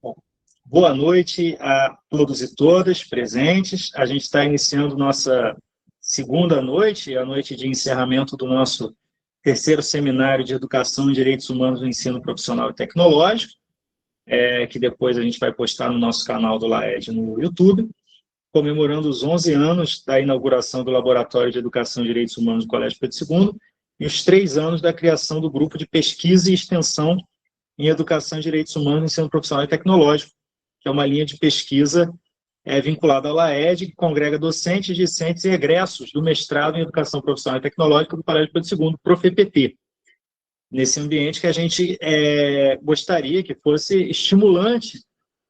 Bom, boa noite a todos e todas presentes. A gente está iniciando nossa segunda noite, a noite de encerramento do nosso terceiro seminário de Educação e Direitos Humanos no Ensino Profissional e Tecnológico, que depois a gente vai postar no nosso canal do LAED no YouTube, comemorando os 11 anos da inauguração do Laboratório de Educação e Direitos Humanos do Colégio Pedro II e os 3 anos da criação do Grupo de Pesquisa e Extensão em Educação e Direitos Humanos no Ensino Profissional e Tecnológico, que é uma linha de pesquisa vinculada ao LAED, que congrega docentes, discentes e egressos do mestrado em Educação Profissional e Tecnológica do Colégio Pedro II, ProfEPT. Nesse ambiente que a gente gostaria que fosse estimulante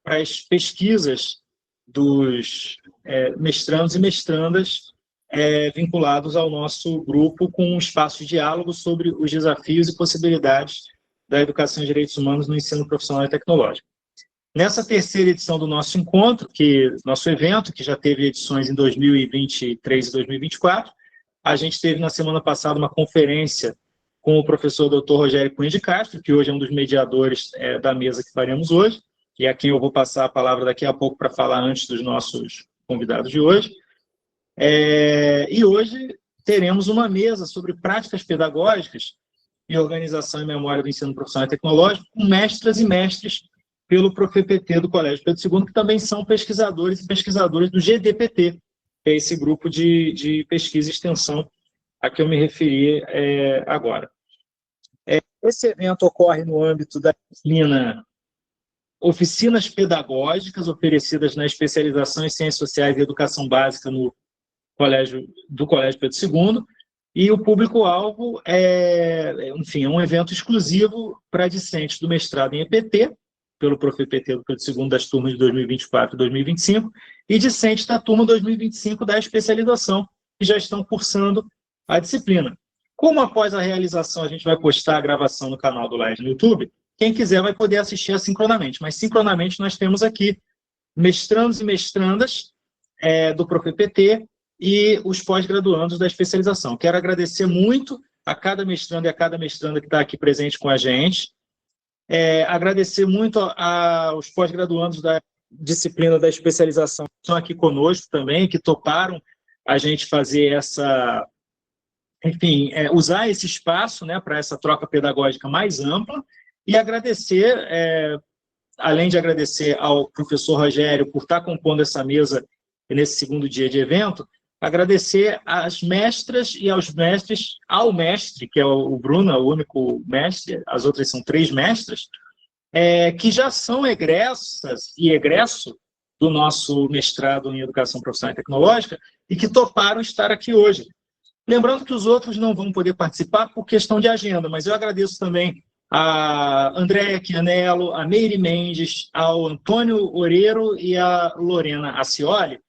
para as pesquisas dos mestrandos e mestrandas vinculados ao nosso grupo, com um espaço de diálogo sobre os desafios e possibilidades da educação e direitos humanos no ensino profissional e tecnológico. Nessa terceira edição do nosso encontro, nosso evento, que já teve edições em 2023 e 2024, a gente teve na semana passada uma conferência com o professor Dr. Rogério Cunha de Castro, que hoje é um dos mediadores da mesa que faremos hoje, e a quem eu vou passar a palavra daqui a pouco para falar antes dos nossos convidados de hoje. E hoje teremos uma mesa sobre práticas pedagógicas e organização e memória do ensino profissional e tecnológico, com mestras e mestres pelo ProfEPT do Colégio Pedro II, que também são pesquisadores e pesquisadoras do GDPT, que é esse grupo de pesquisa e extensão a que eu me referi agora. Esse evento ocorre no âmbito da disciplina Oficinas Pedagógicas, oferecidas na especialização em Ciências Sociais e Educação Básica do Colégio Pedro II, e o público-alvo é um evento exclusivo para discentes do mestrado em EPT, pelo ProfEPT do Pedro II, das turmas de 2024 e 2025, e discentes da turma 2025 da especialização, que já estão cursando a disciplina. Como após a realização a gente vai postar a gravação no canal do LAED no YouTube, quem quiser vai poder assistir assincronamente, mas sincronamente nós temos aqui mestrandos e mestrandas do ProfEPT e os pós-graduandos da especialização. Quero agradecer muito a cada mestrando e a cada mestranda que está aqui presente com a gente, agradecer muito aos pós-graduandos da disciplina da especialização que estão aqui conosco também, que toparam a gente fazer usar esse espaço, né, para essa troca pedagógica mais ampla, e agradecer, além de agradecer ao professor Rogério por estar compondo essa mesa nesse segundo dia de evento, agradecer às mestras e aos mestres, ao mestre, que é o Bruno, o único mestre, as outras são 3 mestras, que já são egressas e egresso do nosso mestrado em Educação Profissional e Tecnológica e que toparam estar aqui hoje. Lembrando que os outros não vão poder participar por questão de agenda, mas eu agradeço também a Andréia Chianello, a Meire Mendes, ao Antônio Oreiro e a Lorena Acioli,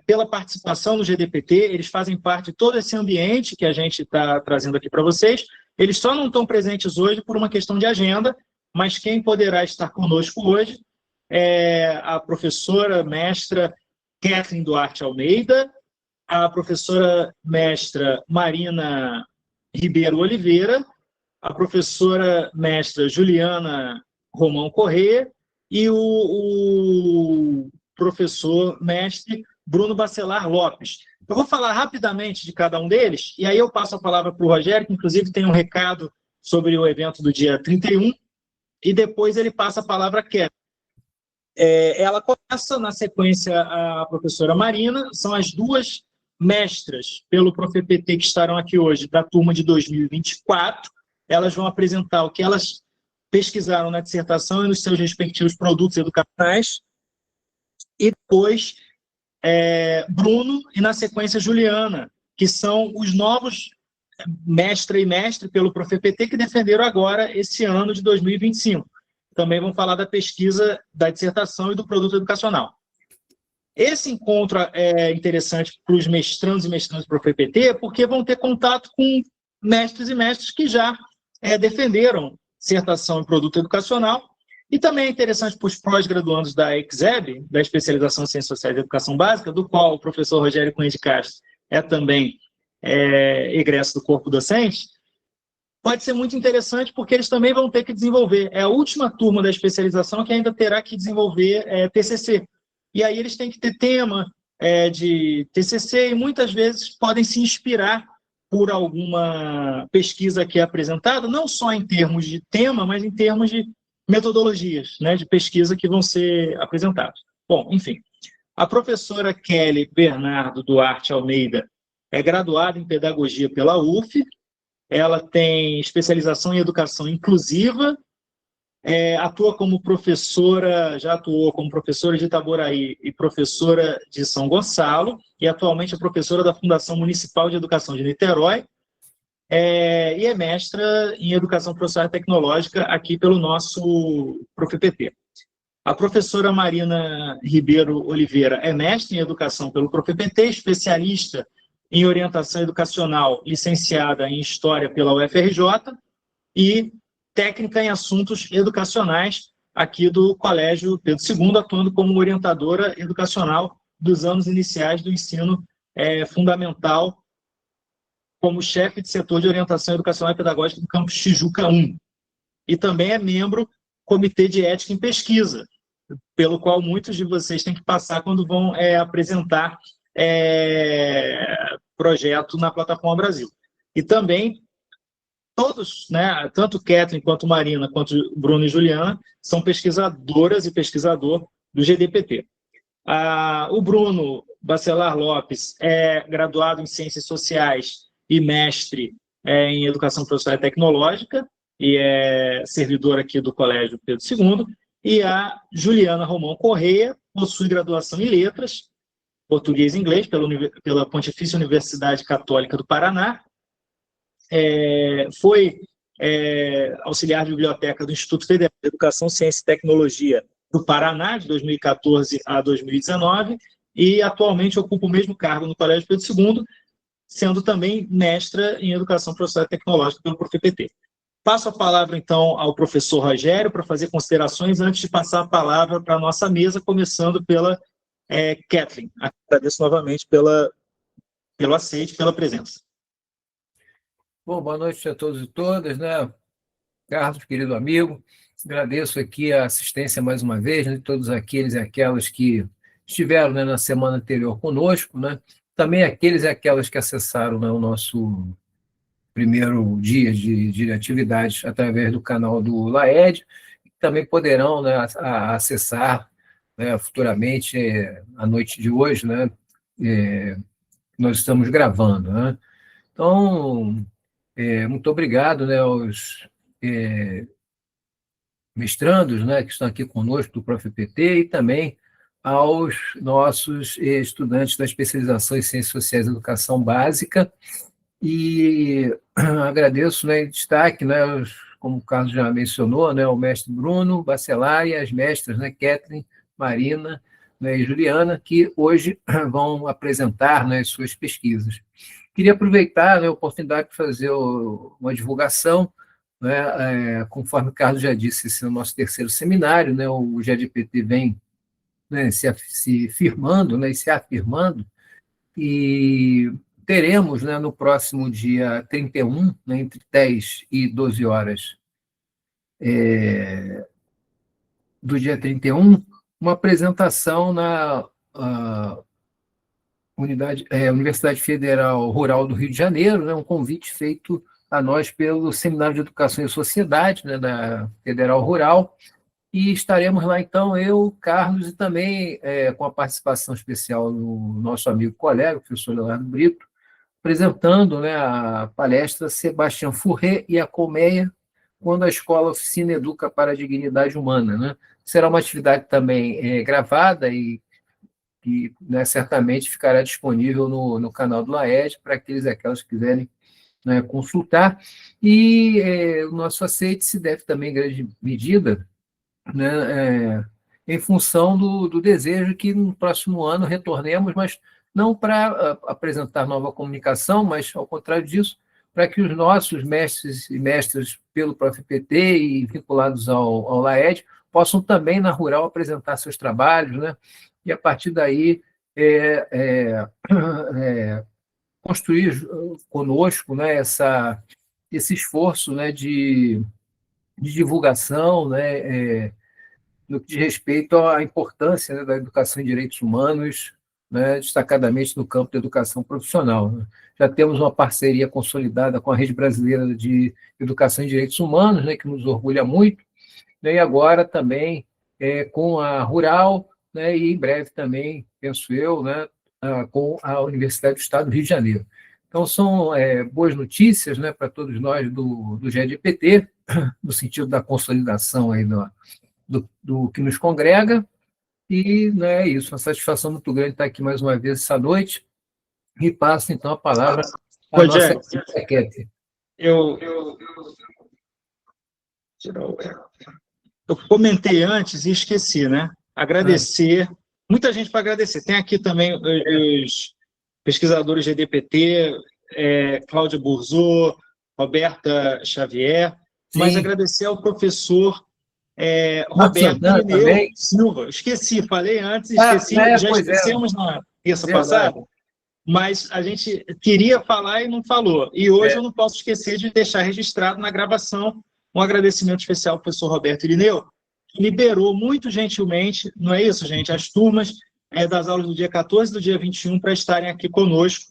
pela participação no GDPT. Eles fazem parte de todo esse ambiente que a gente está trazendo aqui para vocês. Eles só não estão presentes hoje por uma questão de agenda, mas quem poderá estar conosco hoje é a professora mestra Kathleen Duarte Almeida, a professora mestra Marina Ribeiro Oliveira, a professora mestra Juliana Romão Corrêa e o professor mestre Bruno Bacelar Lopes. Eu vou falar rapidamente de cada um deles, e aí eu passo a palavra para o Rogério, que inclusive tem um recado sobre o evento do dia 31, e depois ele passa a palavra a Kathleen. Ela começa, na sequência, a professora Marina, são as 2 mestras pelo ProfEPT que estarão aqui hoje, da turma de 2024, elas vão apresentar o que elas pesquisaram na dissertação e nos seus respectivos produtos educacionais, e depois Bruno e, na sequência, Juliana, que são os novos mestra e mestre pelo ProfEPT que defenderam agora esse ano de 2025. Também vão falar da pesquisa, da dissertação e do produto educacional. Esse encontro é interessante para os mestrandos e mestrandas do ProfEPT, porque vão ter contato com mestres e mestres que já defenderam dissertação em produto educacional, e também é interessante para os pós-graduandos da EXEB, da especialização em Ciências Sociais e Educação Básica, do qual o professor Rogério Cunha de Castro é também egresso do corpo docente, pode ser muito interessante, porque eles também vão ter que desenvolver. É a última turma da especialização que ainda terá que desenvolver TCC. E aí eles têm que ter tema de TCC e muitas vezes podem se inspirar por alguma pesquisa que é apresentada, não só em termos de tema, mas em termos de metodologias, né, de pesquisa que vão ser apresentadas. Bom, enfim, a professora Kelly Bernardo Duarte Almeida é graduada em Pedagogia pela UF, ela tem especialização em Educação Inclusiva, atua como professora, já atuou como professora de Itaboraí e professora de São Gonçalo, e atualmente é professora da Fundação Municipal de Educação de Niterói, e é mestra em Educação Profissional e Tecnológica aqui pelo nosso ProfPT. A professora Marina Ribeiro Oliveira é mestre em Educação pelo ProfPT, especialista em Orientação Educacional, licenciada em História pela UFRJ e técnica em Assuntos Educacionais aqui do Colégio Pedro II, atuando como orientadora educacional dos anos iniciais do ensino fundamental, como chefe de setor de orientação educacional e pedagógica do campus Tijuca 1. E também é membro do Comitê de Ética em Pesquisa, pelo qual muitos de vocês têm que passar quando vão apresentar projeto na Plataforma Brasil. E também todos, né, tanto Kathleen quanto Marina, quanto Bruno e Juliana, são pesquisadoras e pesquisador do GDPT. O Bruno Bacelar Lopes é graduado em Ciências Sociais e mestre em Educação Profissional e Tecnológica, e é servidor aqui do Colégio Pedro II, e a Juliana Romão Correia possui graduação em Letras, Português e Inglês, pela Pontifícia Universidade Católica do Paraná, foi auxiliar de biblioteca do Instituto Federal de Educação, Ciência e Tecnologia do Paraná, de 2014 a 2019, e atualmente ocupa o mesmo cargo no Colégio Pedro II, sendo também mestra em Educação Profissional e Tecnológica pelo ProfPT. Passo a palavra, então, ao professor Rogério para fazer considerações antes de passar a palavra para a nossa mesa, começando pela Kathleen. Agradeço novamente pelo aceite, pela presença. Bom, boa noite a todos e todas, né? Carlos, querido amigo, agradeço aqui a assistência mais uma vez, né, de todos aqueles e aquelas que estiveram, né, na semana anterior conosco, né? Também aqueles e aquelas que acessaram, né, o nosso primeiro dia de atividades através do canal do LAED, também poderão, né, acessar, né, futuramente, a noite de hoje, né, nós estamos gravando, né? Então, muito obrigado, né, aos mestrandos, né, que estão aqui conosco do ProfPT e também aos nossos estudantes da especialização em Ciências Sociais e Educação Básica. E agradeço, né, em destaque, né, como o Carlos já mencionou, né, o mestre Bruno Bacelar e as mestras, né, Kathleen, Marina, né, e Juliana, que hoje vão apresentar, né, as suas pesquisas. Queria aproveitar, né, a oportunidade de fazer uma divulgação, né, conforme o Carlos já disse, esse é o nosso terceiro seminário, né, o GDPT vem, né, se firmando, né, e se afirmando, e teremos, né, no próximo dia 31, né, entre 10 e 12 horas do dia 31, uma apresentação na Universidade Federal Rural do Rio de Janeiro, né, um convite feito a nós pelo Seminário de Educação e Sociedade, né, da Federal Rural, e estaremos lá, então, eu, Carlos, e também com a participação especial do nosso amigo colega, o professor Leonardo Brito, apresentando, né, a palestra Sebastião Fourré e a Colmeia, quando a escola oficina educa para a dignidade humana, né? Será uma atividade também gravada e que, né, certamente ficará disponível no canal do LAED para aqueles e aquelas que quiserem, né, consultar. E o nosso aceite se deve também, em grande medida, né, em função do desejo que no próximo ano retornemos, mas não para apresentar nova comunicação, mas, ao contrário disso, para que os nossos mestres e mestras pelo ProfPT e vinculados ao LAED possam também, na Rural, apresentar seus trabalhos, né? E, a partir daí, construir conosco, né, esse esforço, né, de divulgação, né, no que diz respeito à importância, né, da educação em direitos humanos, né, destacadamente no campo da educação profissional, né. Já temos uma parceria consolidada com a Rede Brasileira de Educação em Direitos Humanos, né, que nos orgulha muito, né, e agora também com a Rural, né, e em breve também, penso eu, né, com a Universidade do Estado do Rio de Janeiro. Então, são boas notícias, né, para todos nós do GEDPT, no sentido da consolidação aí do que nos congrega, e né, é isso, uma satisfação muito grande estar aqui mais uma vez essa noite, e passo então a palavra à nossa querida Ketty. Eu comentei antes e esqueci, né? Agradecer, muita gente para agradecer. Tem aqui também os pesquisadores GDPT, Cláudia Burzô, Roberta Xavier, mas agradecer ao professor Roberto Irineu Silva. Esqueci, falei antes, esqueci, já esquecemos na terça passada, mas a gente queria falar e não falou. E hoje eu não posso esquecer de deixar registrado na gravação um agradecimento especial ao professor Roberto Irineu, que liberou muito gentilmente, não é isso, gente, as turmas das aulas do dia 14 e do dia 21 para estarem aqui conosco.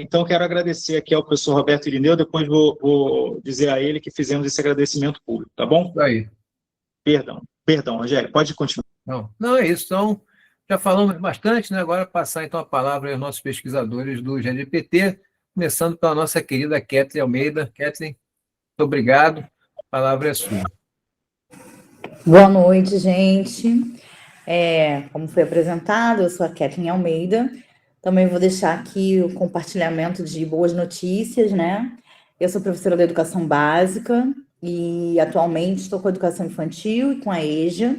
Então, quero agradecer aqui ao professor Roberto Irineu, depois vou dizer a ele que fizemos esse agradecimento público, tá bom? Aí. Perdão, Rogério, pode continuar. Não, é isso. Então, já falamos bastante, né? Agora passar então a palavra aos nossos pesquisadores do GDPT, começando pela nossa querida Kathleen Almeida. Kathleen, muito obrigado. A palavra é sua. Boa noite, gente. Como foi apresentado, eu sou a Kathleen Almeida. Também vou deixar aqui o compartilhamento de boas notícias, né? Eu sou professora de educação básica e atualmente estou com a educação infantil e com a EJA.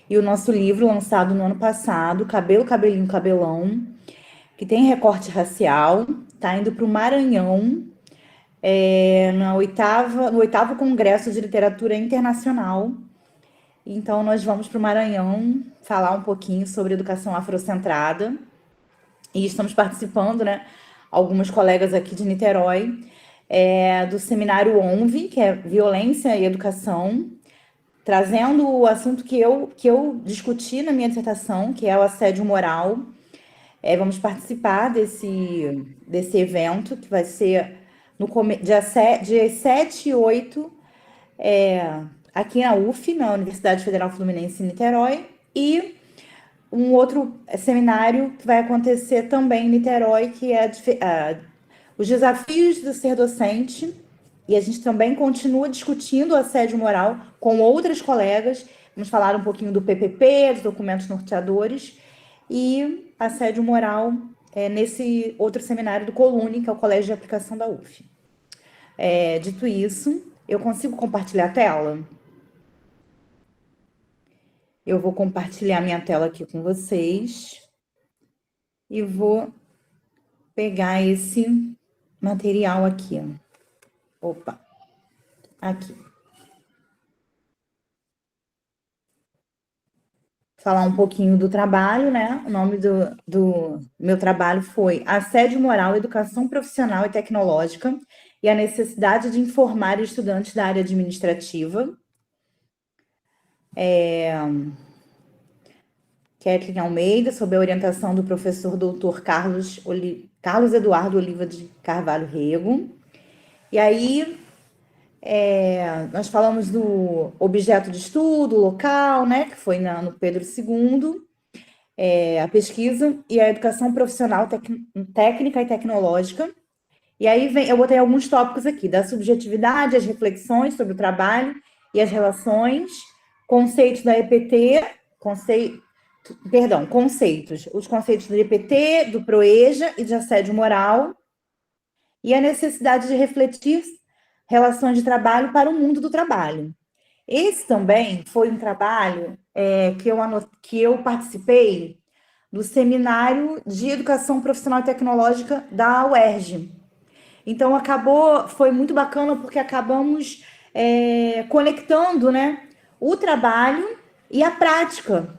E o nosso livro, lançado no ano passado, Cabelo, Cabelinho, Cabelão, que tem recorte racial, está indo para o Maranhão, no 8º Congresso de Literatura Internacional. Então, nós vamos para o Maranhão falar um pouquinho sobre educação afrocentrada. E estamos participando, né, alguns colegas aqui de Niterói, do seminário ONV, que é Violência e Educação, trazendo o assunto que eu discuti na minha dissertação, que é o assédio moral. Vamos participar desse evento, que vai ser no dia 7 e 8, aqui na UF, na Universidade Federal Fluminense em Niterói, e um outro seminário que vai acontecer também em Niterói, que é os desafios de ser docente, e a gente também continua discutindo o assédio moral com outras colegas. Vamos falar um pouquinho do PPP, dos documentos norteadores, e assédio moral nesse outro seminário do Colune, que é o Colégio de Aplicação da UF. Dito isso, eu consigo compartilhar a tela? Eu vou compartilhar minha tela aqui com vocês e vou pegar esse material aqui. Opa, aqui. Falar um pouquinho do trabalho, né? O nome do meu trabalho foi Assédio Moral, Educação Profissional e Tecnológica e a necessidade de informar estudantes da área administrativa. Kathleen Almeida, sob a orientação do professor doutor Carlos Eduardo Oliva de Carvalho Rego. E aí, nós falamos do objeto de estudo, local, né, que foi no Pedro II, a pesquisa e a educação profissional técnica e tecnológica. E aí eu botei alguns tópicos aqui, da subjetividade, as reflexões sobre o trabalho e as relações, conceitos da EPT, os conceitos do EPT, do PROEJA e de assédio moral, e a necessidade de refletir relações de trabalho para o mundo do trabalho. Esse também foi um trabalho que eu participei do Seminário de Educação Profissional e Tecnológica da UERJ. Então, foi muito bacana, porque acabamos conectando, né, o trabalho e a prática.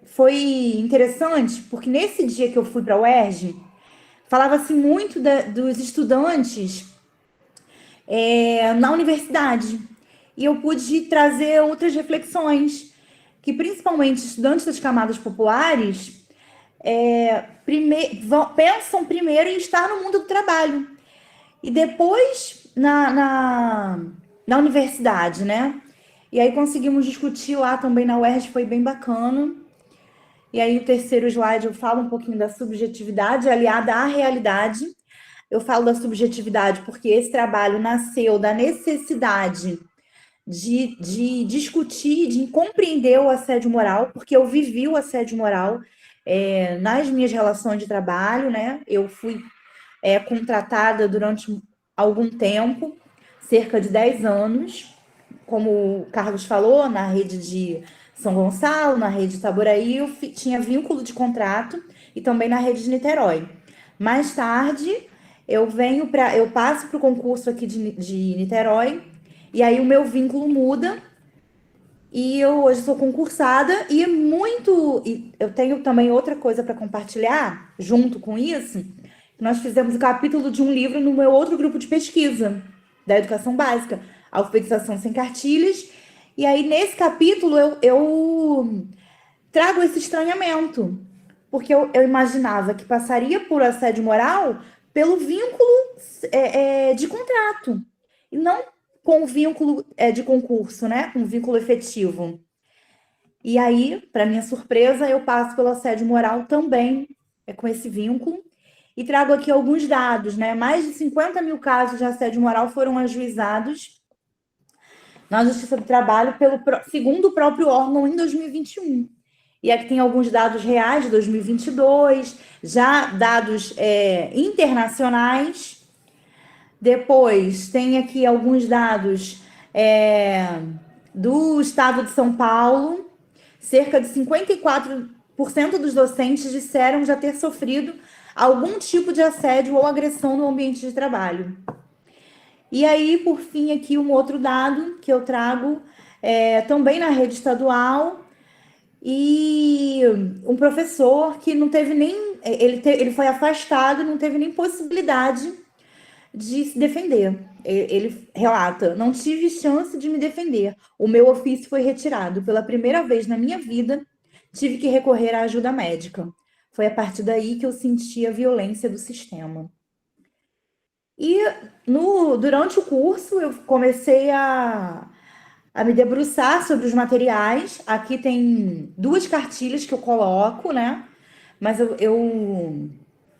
Foi interessante, porque nesse dia que eu fui para a UERJ, falava-se muito dos estudantes na universidade. E eu pude trazer outras reflexões, que principalmente estudantes das camadas populares pensam primeiro em estar no mundo do trabalho. E depois na universidade, né? E aí conseguimos discutir lá também na UERJ, foi bem bacana. E aí o terceiro slide eu falo um pouquinho da subjetividade aliada à realidade. Eu falo da subjetividade porque esse trabalho nasceu da necessidade de discutir, de compreender o assédio moral, porque eu vivi o assédio moral nas minhas relações de trabalho, né? Eu fui contratada durante algum tempo, cerca de 10 anos, como o Carlos falou, na rede de São Gonçalo, na rede de Itaboraí, eu tinha vínculo de contrato e também na rede de Niterói. Mais tarde, eu passo para o concurso aqui de Niterói, e aí o meu vínculo muda, e eu hoje sou concursada, e eu tenho também outra coisa para compartilhar, junto com isso. Nós fizemos o capítulo de um livro no meu outro grupo de pesquisa, da educação básica, alfabetização sem cartilhas, e aí nesse capítulo eu trago esse estranhamento, porque eu imaginava que passaria por assédio moral pelo vínculo de contrato, e não com o vínculo de concurso, né? Com o vínculo efetivo. E aí, para minha surpresa, eu passo pelo assédio moral também, com esse vínculo, e trago aqui alguns dados, né? Mais de 50 mil casos de assédio moral foram ajuizados na Justiça do Trabalho, segundo o próprio órgão, em 2021. E aqui tem alguns dados reais de 2022, já dados internacionais. Depois tem aqui alguns dados do estado de São Paulo. Cerca de 54% dos docentes disseram já ter sofrido algum tipo de assédio ou agressão no ambiente de trabalho. E aí, por fim, aqui um outro dado que eu trago também na rede estadual, e um professor que não teve nem... Ele foi afastado e não teve nem possibilidade de se defender. Ele relata: não tive chance de me defender. O meu ofício foi retirado. Pela primeira vez na minha vida, tive que recorrer à ajuda médica. Foi a partir daí que eu senti a violência do sistema. E durante o curso, eu comecei a me debruçar sobre os materiais. Aqui tem 2 cartilhas que eu coloco, né? Mas eu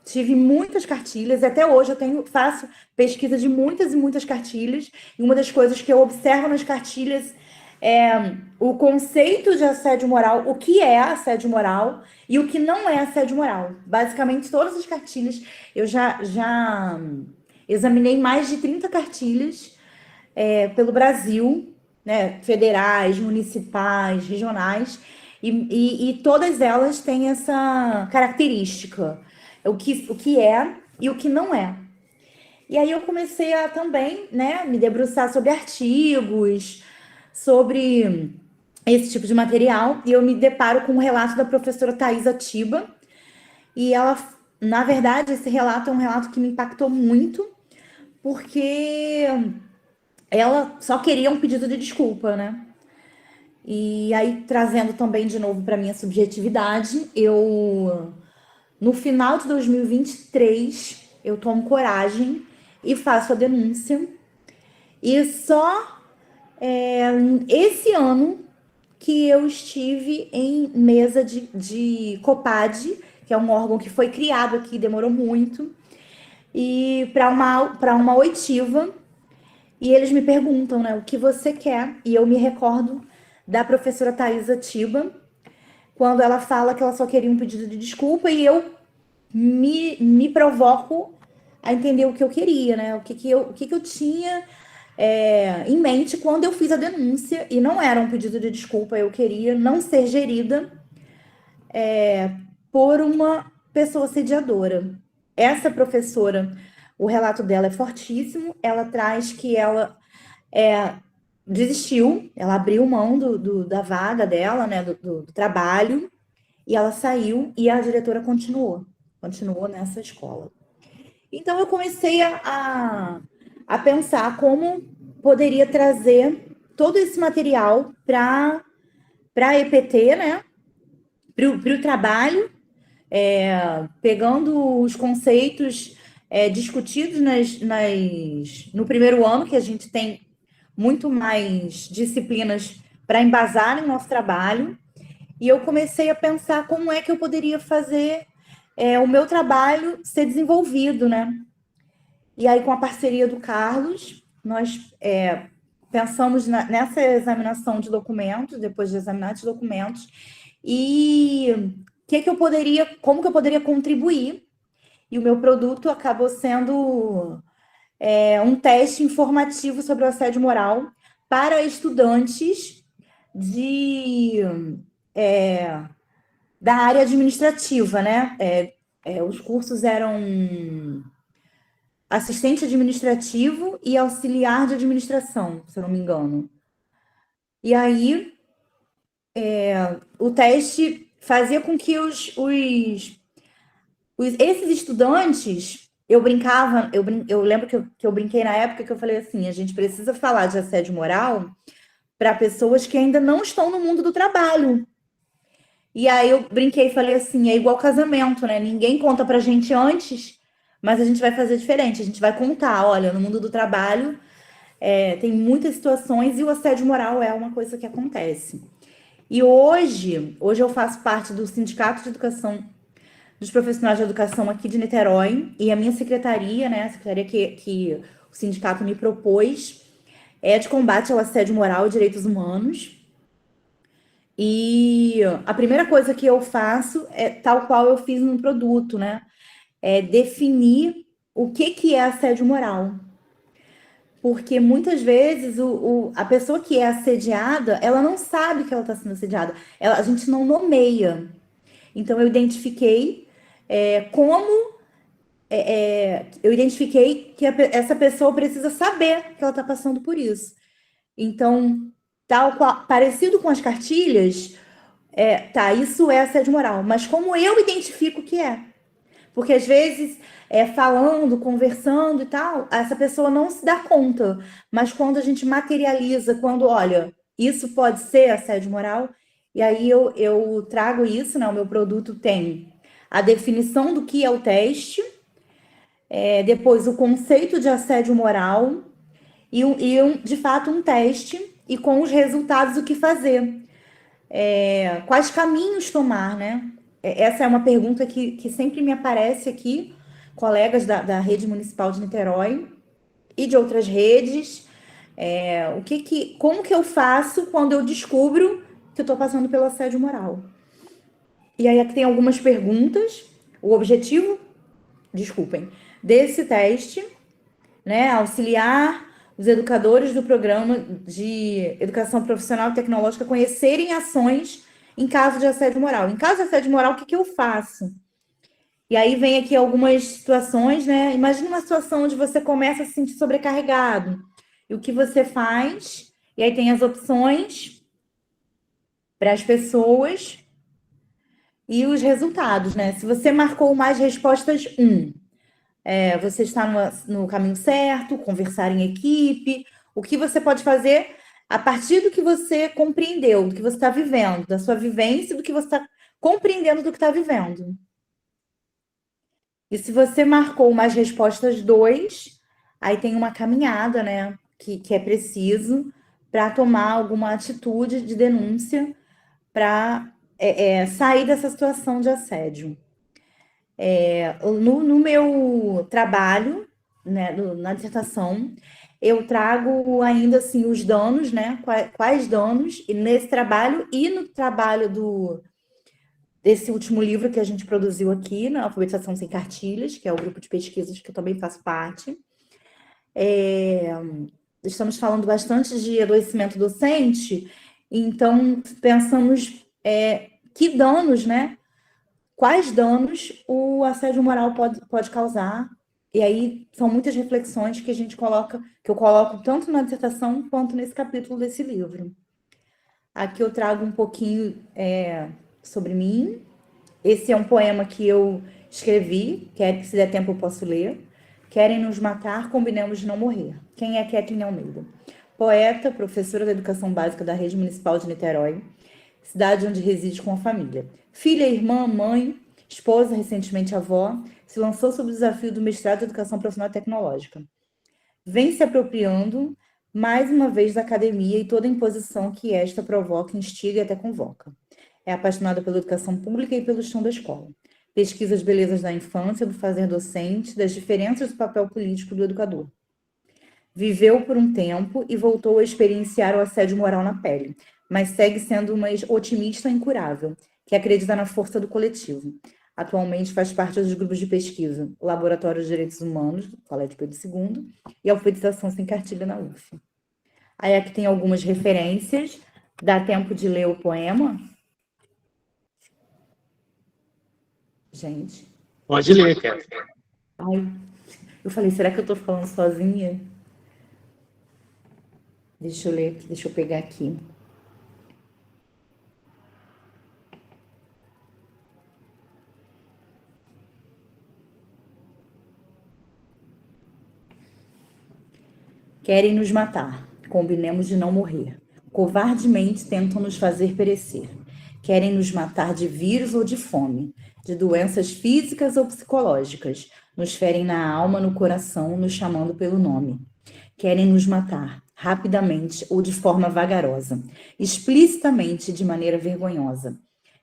tive muitas cartilhas, e até hoje faço pesquisa de muitas e muitas cartilhas, e uma das coisas que eu observo nas cartilhas é o conceito de assédio moral, o que é assédio moral e o que não é assédio moral. Basicamente, todas as cartilhas, eu já examinei mais de 30 cartilhas pelo Brasil, né, federais, municipais, regionais, e todas elas têm essa característica, o que é e o que não é. E aí eu comecei a também, né, me debruçar sobre artigos, sobre esse tipo de material, e eu me deparo com o relato da professora Thaisa Tiba, e ela, na verdade, esse relato é um relato que me impactou muito, porque ela só queria um pedido de desculpa, né? E aí, trazendo também de novo para minha subjetividade, no final de 2023, eu tomo coragem e faço a denúncia. E só esse ano que eu estive em mesa de COPAD, que é um órgão que foi criado aqui, demorou muito, e para uma oitiva, e eles me perguntam, né, o que você quer? E eu me recordo da professora Thaisa Tiba, quando ela fala que ela só queria um pedido de desculpa, e eu me provoco a entender o que eu queria, né? O que eu tinha em mente quando eu fiz a denúncia, e não era um pedido de desculpa, eu queria não ser gerida por uma pessoa assediadora. Essa professora, o relato dela é fortíssimo, ela traz que ela desistiu, ela abriu mão da vaga dela, né, do trabalho, e ela saiu, e a diretora continuou nessa escola. Então eu comecei a a pensar como poderia trazer todo esse material para a EPT, né? Para o trabalho, pegando os conceitos discutidos no primeiro ano, que a gente tem muito mais disciplinas para embasar no nosso trabalho, e eu comecei a pensar como é que eu poderia fazer o meu trabalho ser desenvolvido, né? E aí, com a parceria do Carlos, nós pensamos nessa examinação de documentos, depois de examinar os documentos, e como que eu poderia contribuir. E o meu produto acabou sendo um teste informativo sobre o assédio moral para estudantes da área administrativa, né? Os cursos eram assistente administrativo e auxiliar de administração, se eu não me engano. E aí, o teste fazia com que esses estudantes, eu brincava, eu lembro que eu brinquei na época que eu falei assim, a gente precisa falar de assédio moral para pessoas que ainda não estão no mundo do trabalho. E aí eu brinquei e falei assim, é igual casamento, né? Ninguém conta pra gente antes, mas a gente vai fazer diferente, a gente vai contar, olha, no mundo do trabalho tem muitas situações e o assédio moral é uma coisa que acontece. E hoje eu faço parte do Sindicato de Educação dos Profissionais de Educação aqui de Niterói, e a minha secretaria, né, a secretaria que o sindicato me propôs, é de combate ao assédio moral e direitos humanos. E a primeira coisa que eu faço é tal qual eu fiz no produto, né? É definir o que é assédio moral. Porque muitas vezes a pessoa que é assediada, ela não sabe que ela está sendo assediada. A gente não nomeia. Então, eu identifiquei eu identifiquei que essa pessoa precisa saber que ela está passando por isso. Então, parecido com as cartilhas, isso é assédio moral. Mas como eu identifico que é? Porque às vezes, falando, conversando e tal, essa pessoa não se dá conta. Mas quando a gente materializa, olha, isso pode ser assédio moral, e aí eu trago isso, né? O meu produto tem a definição do que é o teste, depois o conceito de assédio moral de fato, um teste e com os resultados o que fazer. Quais caminhos tomar, né? Essa é uma pergunta que sempre me aparece aqui, colegas da rede municipal de Niterói e de outras redes. Como que eu faço quando eu descubro que eu estou passando pelo assédio moral? E aí aqui tem algumas perguntas. O objetivo, desse teste, né, auxiliar os educadores do programa de educação profissional e tecnológica conhecerem ações em caso de assédio moral. Em caso de assédio moral, o que eu faço? E aí vem aqui algumas situações, né? Imagina uma situação onde você começa a se sentir sobrecarregado. E o que você faz? E aí tem as opções para as pessoas e os resultados, né? Se você marcou mais respostas 1, você está no caminho certo, conversar em equipe. O que você pode fazer a partir do que você compreendeu, do que você está vivendo, da sua vivência, do que você está compreendendo do que está vivendo. E se você marcou mais respostas 2, aí tem uma caminhada, né, que é preciso para tomar alguma atitude de denúncia para sair dessa situação de assédio. No meu trabalho, né, na dissertação, eu trago ainda assim os danos, né? Quais danos nesse trabalho e no trabalho desse último livro que a gente produziu aqui, na Alfabetização Sem Cartilhas, que é o grupo de pesquisas que eu também faço parte. Estamos falando bastante de adoecimento docente, então pensamos que danos, né? Quais danos o assédio moral pode causar. E aí são muitas reflexões que eu coloco tanto na dissertação quanto nesse capítulo desse livro. Aqui eu trago um pouquinho sobre mim. Esse é um poema que eu escrevi, se der tempo eu posso ler, Querem nos matar, combinemos de não morrer. Quem é Kathleen Almeida? Poeta, professora da Educação Básica da Rede Municipal de Niterói, cidade onde reside com a família. Filha, irmã, mãe, esposa, recentemente avó, se lançou sob o desafio do mestrado em Educação Profissional e Tecnológica. Vem se apropriando, mais uma vez, da academia e toda a imposição que esta provoca, instiga e até convoca. É apaixonada pela educação pública e pelo chão da escola. Pesquisa as belezas da infância, do fazer docente, das diferenças do papel político do educador. Viveu por um tempo e voltou a experienciar o assédio moral na pele, mas segue sendo uma otimista incurável, que acredita na força do coletivo. Atualmente faz parte dos grupos de pesquisa, o Laboratório de Direitos Humanos, do Colégio Pedro II, e Alfabetização Sem Cartilha na UF. Aí aqui tem algumas referências. Dá tempo de ler o poema? Gente. Pode ler, Kathleen. Ai, eu falei, será que eu estou falando sozinha? Deixa eu ler aqui, deixa eu pegar aqui. Querem nos matar, combinemos de não morrer. Covardemente tentam nos fazer perecer. Querem nos matar de vírus ou de fome, de doenças físicas ou psicológicas. Nos ferem na alma, no coração, nos chamando pelo nome. Querem nos matar, rapidamente ou de forma vagarosa, explicitamente de maneira vergonhosa.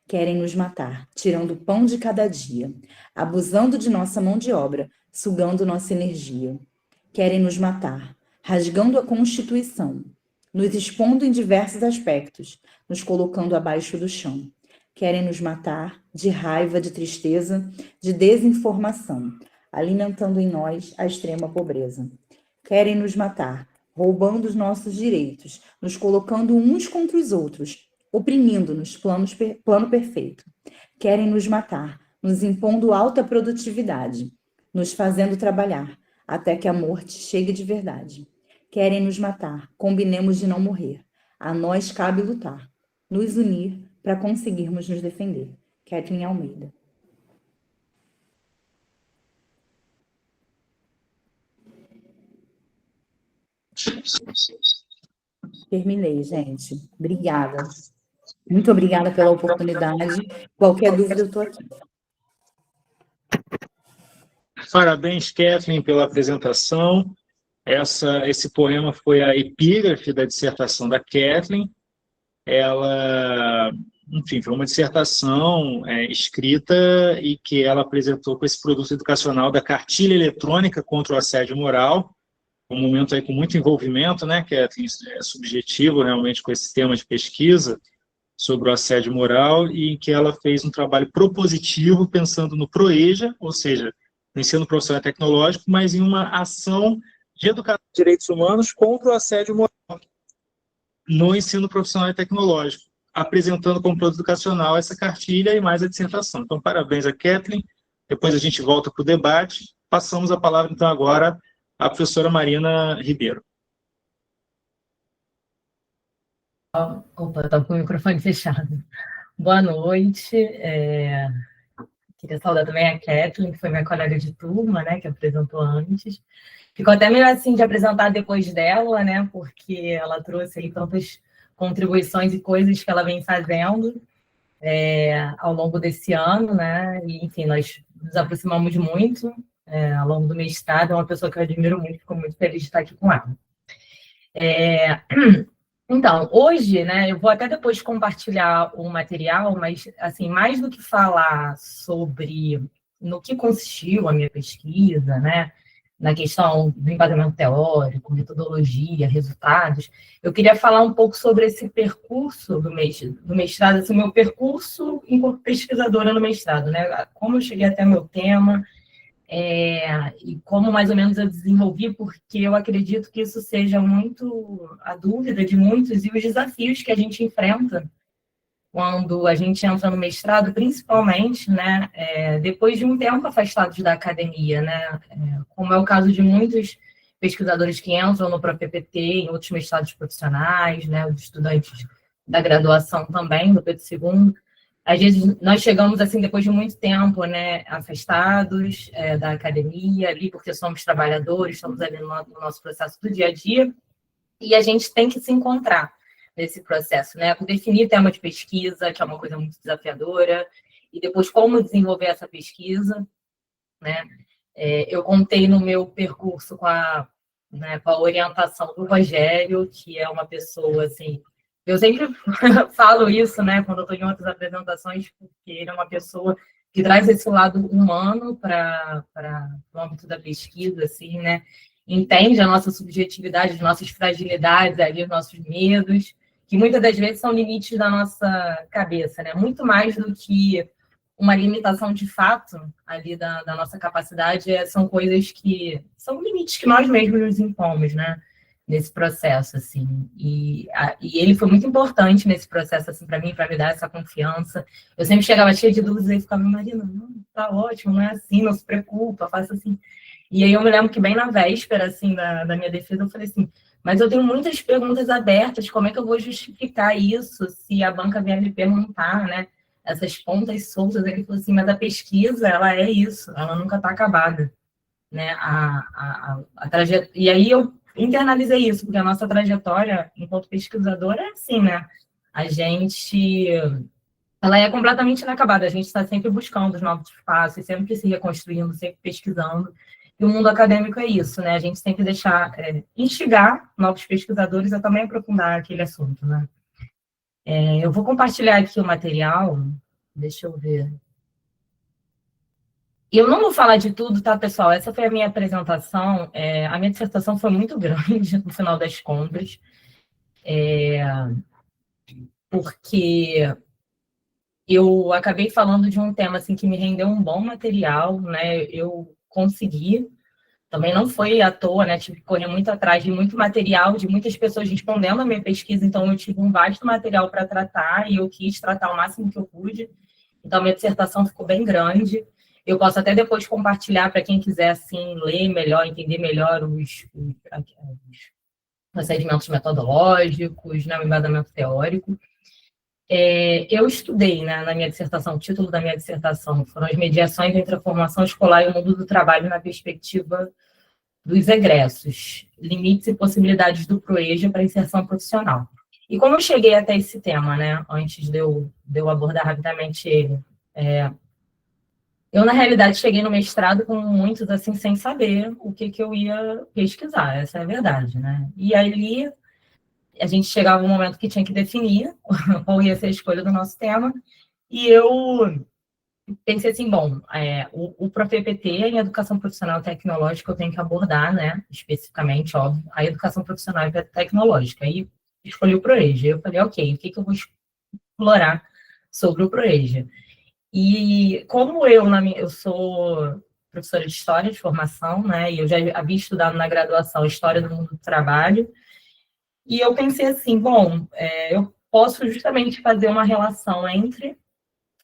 Querem nos matar, tirando o pão de cada dia, abusando de nossa mão de obra, sugando nossa energia. Querem nos matar, rasgando a Constituição, nos expondo em diversos aspectos, nos colocando abaixo do chão. Querem nos matar de raiva, de tristeza, de desinformação, alimentando em nós a extrema pobreza. Querem nos matar, roubando os nossos direitos, nos colocando uns contra os outros, oprimindo-nos, plano perfeito. Querem nos matar, nos impondo alta produtividade, nos fazendo trabalhar, até que a morte chegue de verdade. Querem nos matar, combinemos de não morrer. A nós cabe lutar, nos unir para conseguirmos nos defender. Kathleen Almeida. Terminei, gente. Obrigada. Muito obrigada pela oportunidade. Qualquer dúvida, eu estou aqui. Parabéns, Kathleen, pela apresentação. Esse poema foi a epígrafe da dissertação da Kathleen. Ela, enfim, foi uma dissertação escrita e que ela apresentou com esse produto educacional da cartilha eletrônica contra o assédio moral, um momento aí com muito envolvimento, né, Kathleen, é subjetivo realmente com esse tema de pesquisa sobre o assédio moral, e em que ela fez um trabalho propositivo pensando no PROEJA, ou seja, no ensino profissional e tecnológico, mas em uma ação de educação de direitos humanos contra o assédio moral no ensino profissional e tecnológico, apresentando como produto educacional essa cartilha e mais a dissertação. Então, parabéns a Kathleen. Depois a gente volta para o debate. Passamos a palavra, então, agora à professora Marina Ribeiro. Opa, estava com o microfone fechado. Boa noite. Queria saudar também a Kathleen, que foi minha colega de turma, né, que apresentou antes. Ficou até meio assim de apresentar depois dela, né, porque ela trouxe aí tantas contribuições e coisas que ela vem fazendo ao longo desse ano, né, e, enfim, nós nos aproximamos muito ao longo do mestrado. É uma pessoa que eu admiro muito, fico muito feliz de estar aqui com ela. Então, hoje, né, eu vou até depois compartilhar o material, mas, assim, mais do que falar sobre no que consistiu a minha pesquisa, né, na questão do embasamento teórico, metodologia, resultados, eu queria falar um pouco sobre esse percurso do mestrado, assim, meu percurso enquanto pesquisadora no mestrado, né, como eu cheguei até o meu tema, e como mais ou menos eu desenvolvi, porque eu acredito que isso seja muito a dúvida de muitos e os desafios que a gente enfrenta quando a gente entra no mestrado, principalmente, né, depois de um tempo afastados da academia, né, como é o caso de muitos pesquisadores que entram no próprio PPT, em outros mestrados profissionais, né, os estudantes da graduação também, do Pedro II, às vezes nós chegamos assim depois de muito tempo, né, afastados da academia ali, porque somos trabalhadores, estamos ali no nosso processo do dia a dia, e a gente tem que se encontrar nesse processo, né, definir tema de pesquisa, que é uma coisa muito desafiadora, e depois como desenvolver essa pesquisa, né. Eu contei no meu percurso com a orientação do Rogério, que é uma pessoa assim. Eu sempre falo isso, né, quando eu estou em outras apresentações, porque ele é uma pessoa que traz esse lado humano para o âmbito da pesquisa, assim, né, entende a nossa subjetividade, as nossas fragilidades, ali, os nossos medos, que muitas das vezes são limites da nossa cabeça, né, muito mais do que uma limitação de fato ali da nossa capacidade, são coisas que são limites que nós mesmos nos impomos, né? Nesse processo, assim. E ele foi muito importante nesse processo, assim, para mim, para me dar essa confiança. Eu sempre chegava cheia de dúvidas e ficava, Marina, não, tá ótimo, não é assim, não se preocupa, faça assim. E aí eu me lembro que bem na véspera, assim, da minha defesa, eu falei assim, mas eu tenho muitas perguntas abertas, como é que eu vou justificar isso se a banca vier me perguntar, né? Essas pontas soltas, ele falou assim, mas a pesquisa, ela é isso, ela nunca está acabada, né, e aí eu internalizei isso, porque a nossa trajetória enquanto pesquisadora é assim, né, ela é completamente inacabada, a gente está sempre buscando os novos espaços, sempre se reconstruindo, sempre pesquisando, e o mundo acadêmico é isso, né, a gente tem que deixar, instigar novos pesquisadores a também aprofundar aquele assunto, né. Eu vou compartilhar aqui o material, deixa eu ver. Eu não vou falar de tudo, tá, pessoal? Essa foi a minha apresentação. A minha dissertação foi muito grande, no final das contas, porque eu acabei falando de um tema assim, que me rendeu um bom material, né? Eu consegui. Também não foi à toa, né? Tive que correr muito atrás de muito material, de muitas pessoas respondendo a minha pesquisa, então eu tive um vasto material para tratar e eu quis tratar o máximo que eu pude. Então, minha dissertação ficou bem grande. Eu posso até depois compartilhar para quem quiser assim, ler melhor, entender melhor os procedimentos metodológicos, né, o embassamento teórico. Eu estudei, né, na minha dissertação, o título da minha dissertação foram as mediações entre a formação escolar e o mundo do trabalho na perspectiva dos egressos, limites e possibilidades do PROEJA para inserção profissional. E como eu cheguei até esse tema, né, antes de eu abordar rapidamente ele, eu, na realidade, cheguei no mestrado com muitos, assim, sem saber o que eu ia pesquisar, essa é a verdade, né? E ali, a gente chegava um momento que tinha que definir qual ia ser a escolha do nosso tema, e eu pensei assim, bom, o PROFEPT, em Educação Profissional Tecnológica, eu tenho que abordar, né, especificamente, óbvio, a Educação Profissional e Tecnológica, aí escolhi o PROEJA, eu falei, ok, o que eu vou explorar sobre o PROEJA? E como eu sou professora de História de formação, né, e eu já havia estudado na graduação História do Mundo do Trabalho, e eu pensei assim, bom, eu posso justamente fazer uma relação entre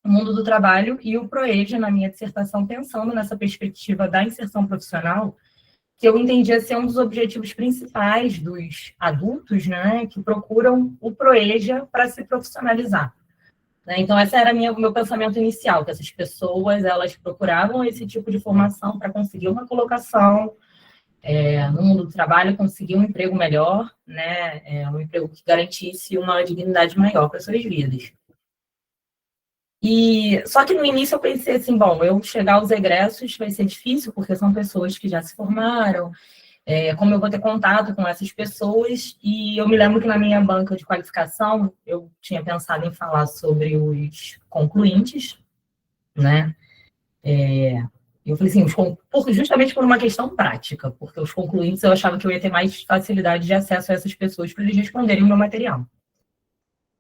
o mundo do trabalho e o PROEJA na minha dissertação, pensando nessa perspectiva da inserção profissional, que eu entendia ser um dos objetivos principais dos adultos, né, que procuram o PROEJA para se profissionalizar. Então, esse era o meu pensamento inicial, que essas pessoas, elas procuravam esse tipo de formação para conseguir uma colocação no mundo do trabalho, conseguir um emprego melhor, né, um emprego que garantisse uma dignidade maior para suas vidas. Só que no início eu pensei assim, bom, eu chegar aos egressos vai ser difícil, porque são pessoas que já se formaram, como eu vou ter contato com essas pessoas, e eu me lembro que na minha banca de qualificação, eu tinha pensado em falar sobre os concluintes, né? Eu falei assim, justamente por uma questão prática, porque os concluintes eu achava que eu ia ter mais facilidade de acesso a essas pessoas para eles responderem o meu material.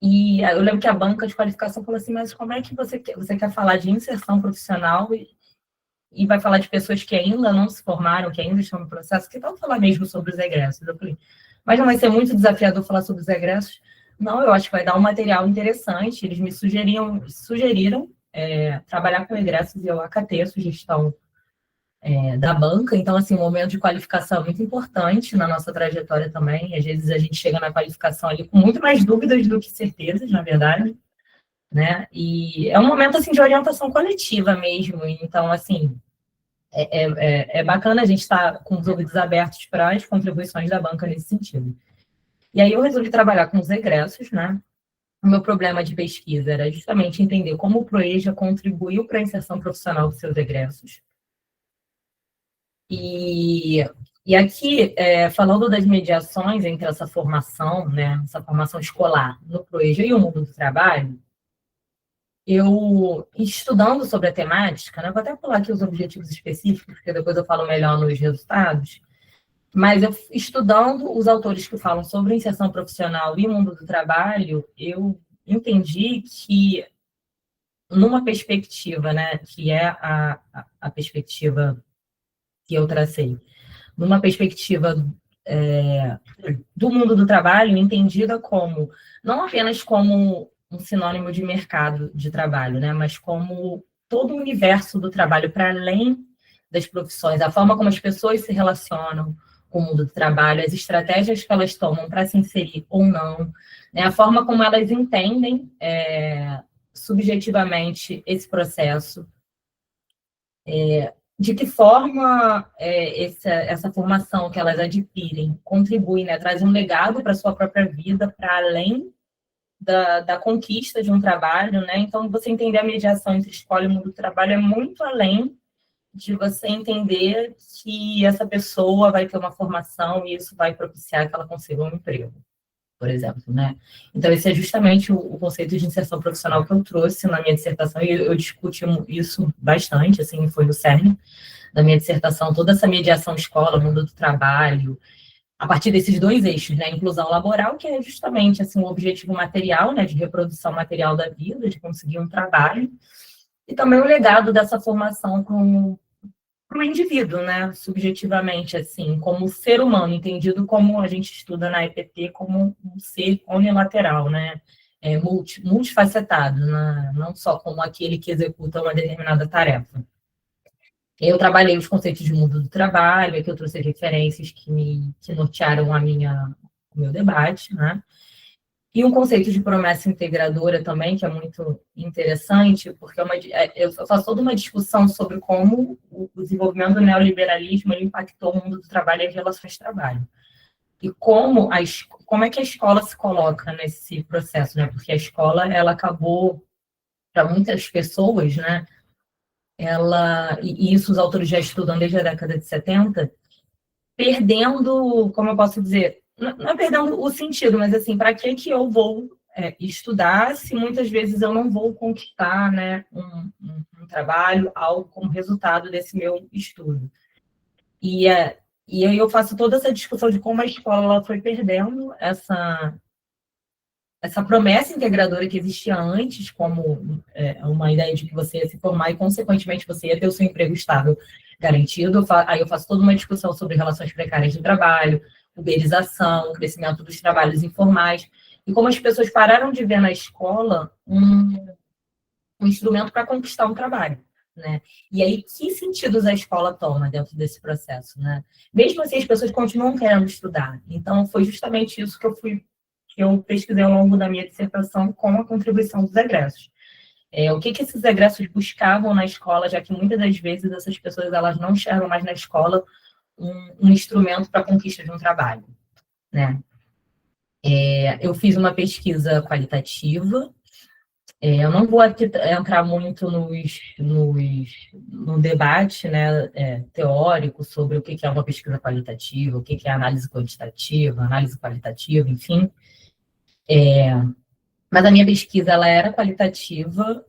E eu lembro que a banca de qualificação falou assim, mas como é que você quer falar de inserção profissional e vai falar de pessoas que ainda não se formaram, que ainda estão no processo, que tal falar mesmo sobre os egressos? Eu falei, mas não vai ser muito desafiador falar sobre os egressos? Não, eu acho que vai dar um material interessante. Eles me sugeriram trabalhar com egressos e eu acatei a sugestão da banca. Então, assim, o momento de qualificação é muito importante na nossa trajetória também. Às vezes a gente chega na qualificação ali com muito mais dúvidas do que certezas, na verdade. né? E é um momento, assim, de orientação coletiva mesmo. Então, assim, é bacana a gente estar com os ouvidos abertos para as contribuições da banca nesse sentido. E aí eu resolvi trabalhar com os egressos, né? O meu problema de pesquisa era justamente entender como o ProEja contribuiu para a inserção profissional dos seus egressos. E aqui, falando das mediações entre essa formação, né, essa formação escolar no ProEja e o mundo do trabalho, eu, estudando sobre a temática, né, vou até pular aqui os objetivos específicos, porque depois eu falo melhor nos resultados, mas eu, estudando os autores que falam sobre inserção profissional e o mundo do trabalho, eu entendi que, numa perspectiva, né, que é a perspectiva que eu tracei, numa perspectiva do mundo do trabalho, entendida como, não apenas como um sinônimo de mercado de trabalho, né, mas como todo o universo do trabalho, para além das profissões, a forma como as pessoas se relacionam com o mundo do trabalho, as estratégias que elas tomam para se inserir ou não, né, a forma como elas entendem subjetivamente esse processo, de que forma essa formação que elas adquirem contribui, né, traz um legado para a sua própria vida, para além da conquista de um trabalho, né? Então, você entender a mediação entre escola e mundo do trabalho é muito além de você entender que essa pessoa vai ter uma formação e isso vai propiciar que ela consiga um emprego, por exemplo, né? Então, esse é justamente o conceito de inserção profissional que eu trouxe na minha dissertação, e eu discuti isso bastante, assim, foi no cerne da minha dissertação, toda essa mediação escola, mundo do trabalho, a partir desses dois eixos, né? Inclusão laboral, que é justamente, assim, o objetivo material, né, de reprodução material da vida, de conseguir um trabalho, e também o legado dessa formação para o indivíduo, né, subjetivamente, assim, como ser humano, entendido como a gente estuda na EPT, como um ser unilateral, né, multifacetado, né, não só como aquele que executa uma determinada tarefa. Eu trabalhei os conceitos de mundo do trabalho, aqui eu trouxe referências que nortearam o meu debate, né, e um conceito de promessa integradora também, que é muito interessante, porque eu faço toda uma discussão sobre como o desenvolvimento do neoliberalismo impactou o mundo do trabalho e as relações de trabalho. E como é que a escola se coloca nesse processo, né? Porque a escola, ela acabou, para muitas pessoas, né? E isso os autores já estudam desde a década de 70, perdendo, como eu posso dizer, não é perdendo o sentido, mas assim, para que eu vou estudar se muitas vezes eu não vou conquistar, né, um trabalho, algo como resultado desse meu estudo. E aí eu faço toda essa discussão de como a escola ela foi perdendo essa promessa integradora que existia antes, como uma ideia de que você ia se formar e, consequentemente, você ia ter o seu emprego estável garantido. Aí eu faço toda uma discussão sobre relações precárias de trabalho, uberização, crescimento dos trabalhos informais, e como as pessoas pararam de ver na escola um instrumento para conquistar um trabalho, né? E aí, que sentidos a escola toma dentro desse processo, né? Mesmo assim, as pessoas continuam querendo estudar. Então, foi justamente isso que eu pesquisei ao longo da minha dissertação com a contribuição dos egressos. O que esses egressos buscavam na escola, já que muitas das vezes essas pessoas elas não enxergam mais na escola um instrumento para a conquista de um trabalho, né? Eu fiz uma pesquisa qualitativa. Eu não vou aqui entrar muito no debate, né, teórico sobre o que é uma pesquisa qualitativa, o que é análise quantitativa, análise qualitativa, enfim. Mas a minha pesquisa ela era qualitativa,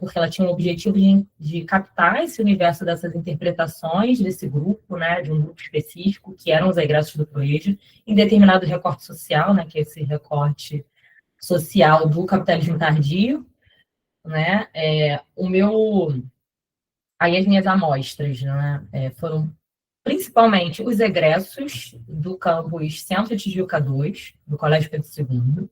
porque ela tinha o objetivo de captar esse universo dessas interpretações desse grupo, né, de um grupo específico, que eram os egressos do ProEja, em determinado recorte social, né, que é esse recorte social do capitalismo tardio, né, aí as minhas amostras, né, foram principalmente os egressos do campus Centro Tijuca 2, do Colégio Pedro II,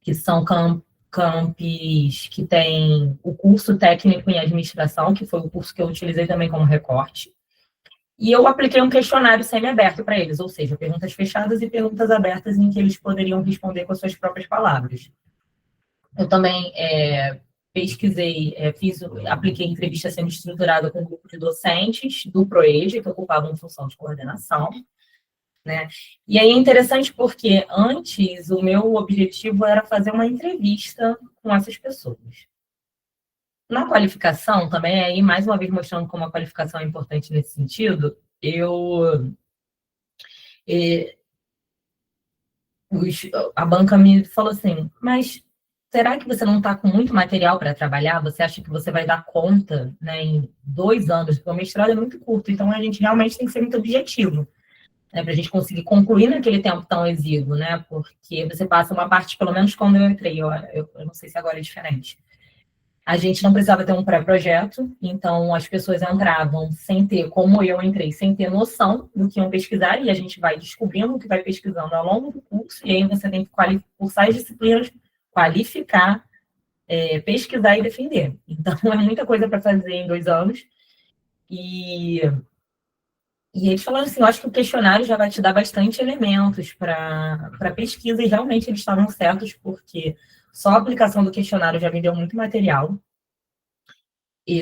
que são campos que têm o curso técnico em administração, que foi o curso que eu utilizei também como recorte. E eu apliquei um questionário semi-aberto para eles, ou seja, perguntas fechadas e perguntas abertas em que eles poderiam responder com as suas próprias palavras. Eu também pesquisei, apliquei entrevista semi-estruturada com um grupo de docentes do PROEJA, que ocupavam função de coordenação, né? E aí é interessante porque antes o meu objetivo era fazer uma entrevista com essas pessoas. Na qualificação, também, aí mais uma vez mostrando como a qualificação é importante nesse sentido, a banca me falou assim, mas será que você não está com muito material para trabalhar? Você acha que você vai dar conta, né, em 2 anos? Porque o mestrado é muito curto, então a gente realmente tem que ser muito objetivo, né, para a gente conseguir concluir naquele tempo tão exíguo, né? Porque você passa uma parte, pelo menos quando eu entrei, eu não sei se agora é diferente. A gente não precisava ter um pré-projeto, então as pessoas entravam sem ter, como eu entrei, sem ter noção do que iam pesquisar, e a gente vai descobrindo o que vai pesquisando ao longo do curso, e aí você tem que cursar as disciplinas, qualificar, pesquisar e defender. Então, é muita coisa para fazer em 2 anos. E eles falaram assim, eu acho que o questionário já vai te dar bastante elementos para pesquisa, e realmente eles estavam certos, porque só a aplicação do questionário já me deu muito material. E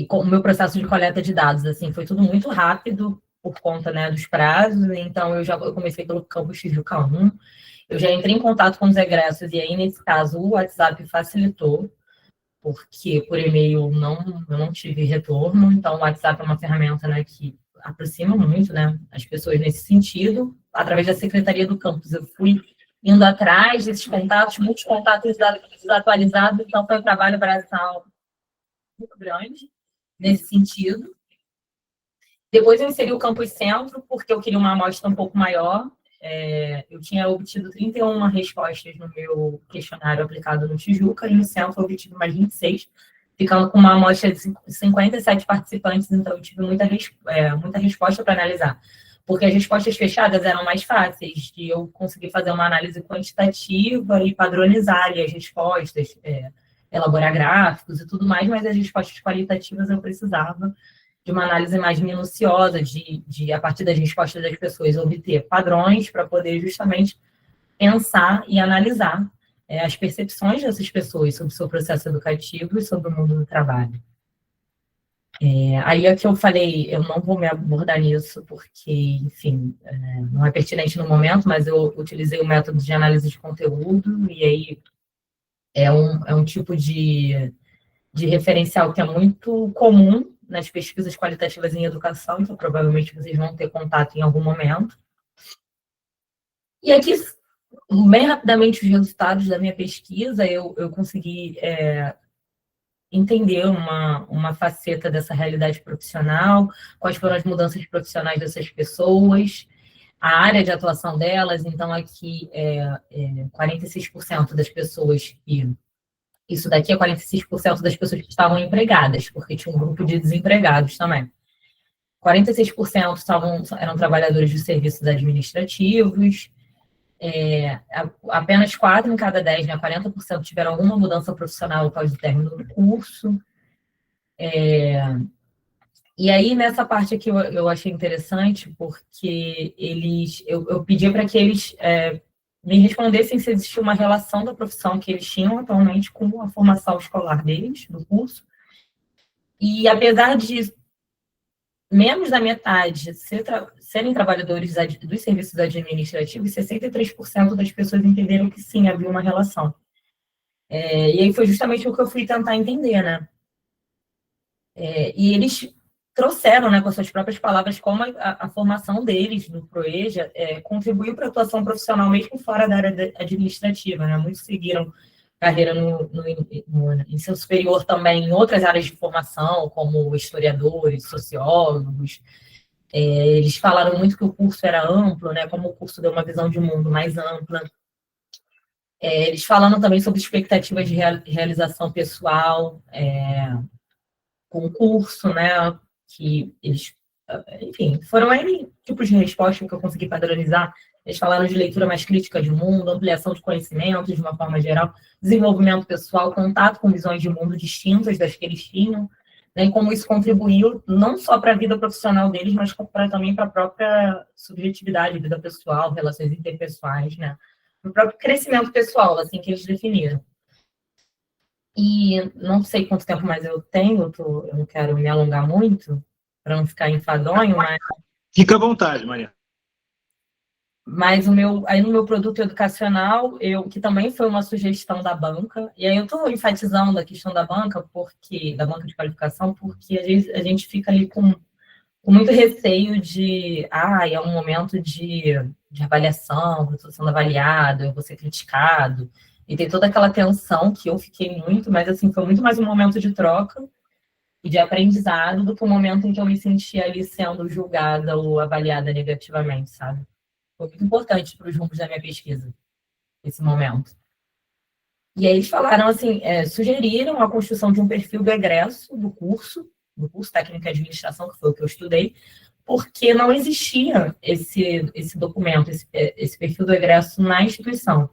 com o meu processo de coleta de dados, assim, foi tudo muito rápido por conta, né, dos prazos. Então, eu comecei pelo campus Tijuca 1, eu já entrei em contato com os egressos, e aí, nesse caso, o WhatsApp facilitou, porque por e-mail eu não tive retorno. Então, o WhatsApp é uma ferramenta, né, que aproxima muito, né, as pessoas nesse sentido. Através da secretaria do campus, eu fui indo atrás desses contatos, muitos contatos desatualizados, então foi um trabalho braçal muito grande nesse sentido. Depois eu inseri o Campus Centro, porque eu queria uma amostra um pouco maior. Eu tinha obtido 31 respostas no meu questionário aplicado no Tijuca, e no Centro eu obtive mais 26, ficando com uma amostra de 57 participantes, então eu tive muita resposta para analisar. Porque as respostas fechadas eram mais fáceis de eu conseguir fazer uma análise quantitativa e padronizar ali as respostas, elaborar gráficos e tudo mais, mas as respostas qualitativas eu precisava de uma análise mais minuciosa, de a partir das respostas das pessoas, obter padrões para poder justamente pensar e analisar as percepções dessas pessoas sobre o seu processo educativo e sobre o mundo do trabalho. Aí é que eu falei, eu não vou me abordar nisso, porque, enfim, não é pertinente no momento, mas eu utilizei o método de análise de conteúdo, e aí é um tipo de referencial que é muito comum nas pesquisas qualitativas em educação, então provavelmente vocês vão ter contato em algum momento. E aqui, bem rapidamente, os resultados da minha pesquisa, eu consegui entender uma faceta dessa realidade profissional, quais foram as mudanças profissionais dessas pessoas, a área de atuação delas. Então, aqui, 46% das pessoas que... Isso daqui é 46% das pessoas que estavam empregadas, porque tinha um grupo de desempregados também. 46% eram trabalhadores de serviços administrativos, apenas 4 em cada 10, né, 40% tiveram alguma mudança profissional após o término do curso. E aí, nessa parte aqui, eu achei interessante, porque eu pedi para que eles me respondessem se existia uma relação da profissão que eles tinham atualmente com a formação escolar deles, do curso. E apesar de menos da metade serem trabalhadores dos serviços administrativos, 63% das pessoas entenderam que sim, havia uma relação. E aí foi justamente o que eu fui tentar entender, né? E eles trouxeram, né, com as suas próprias palavras, como a formação deles no PROEJA contribuiu para a atuação profissional mesmo fora da área administrativa, né? Muitos seguiram carreira no ensino superior também, em outras áreas de formação, como historiadores, sociólogos. Eles falaram muito que o curso era amplo, né? Como o curso deu uma visão de mundo mais ampla. Eles falaram também sobre expectativas de realização pessoal com o curso, né? Que eles, enfim, foram N tipos de resposta que eu consegui padronizar. Eles falaram de leitura mais crítica de mundo, ampliação de conhecimentos de uma forma geral, desenvolvimento pessoal, contato com visões de mundo distintas das que eles tinham, né, e como isso contribuiu não só para a vida profissional deles, mas também para a própria subjetividade, vida pessoal, relações interpessoais, né, o próprio crescimento pessoal, assim, que eles definiram. E não sei quanto tempo mais eu tenho, eu não quero me alongar muito, para não ficar enfadonho, mas... Fica à vontade, Maria. Mas aí no meu produto educacional, que também foi uma sugestão da banca, e aí eu estou enfatizando a questão da banca de qualificação, porque às vezes a gente fica ali com muito receio de, é um momento de avaliação, eu estou sendo avaliado, eu vou ser criticado, e tem toda aquela tensão que eu fiquei muito, mas assim, foi muito mais um momento de troca e de aprendizado do que um momento em que eu me sentia ali sendo julgada ou avaliada negativamente, sabe? Foi muito importante para os rumos da minha pesquisa, esse momento. E aí eles falaram assim, sugeriram a construção de um perfil do egresso do curso Técnico em Administração, que foi o que eu estudei, porque não existia esse documento, esse perfil do egresso na instituição.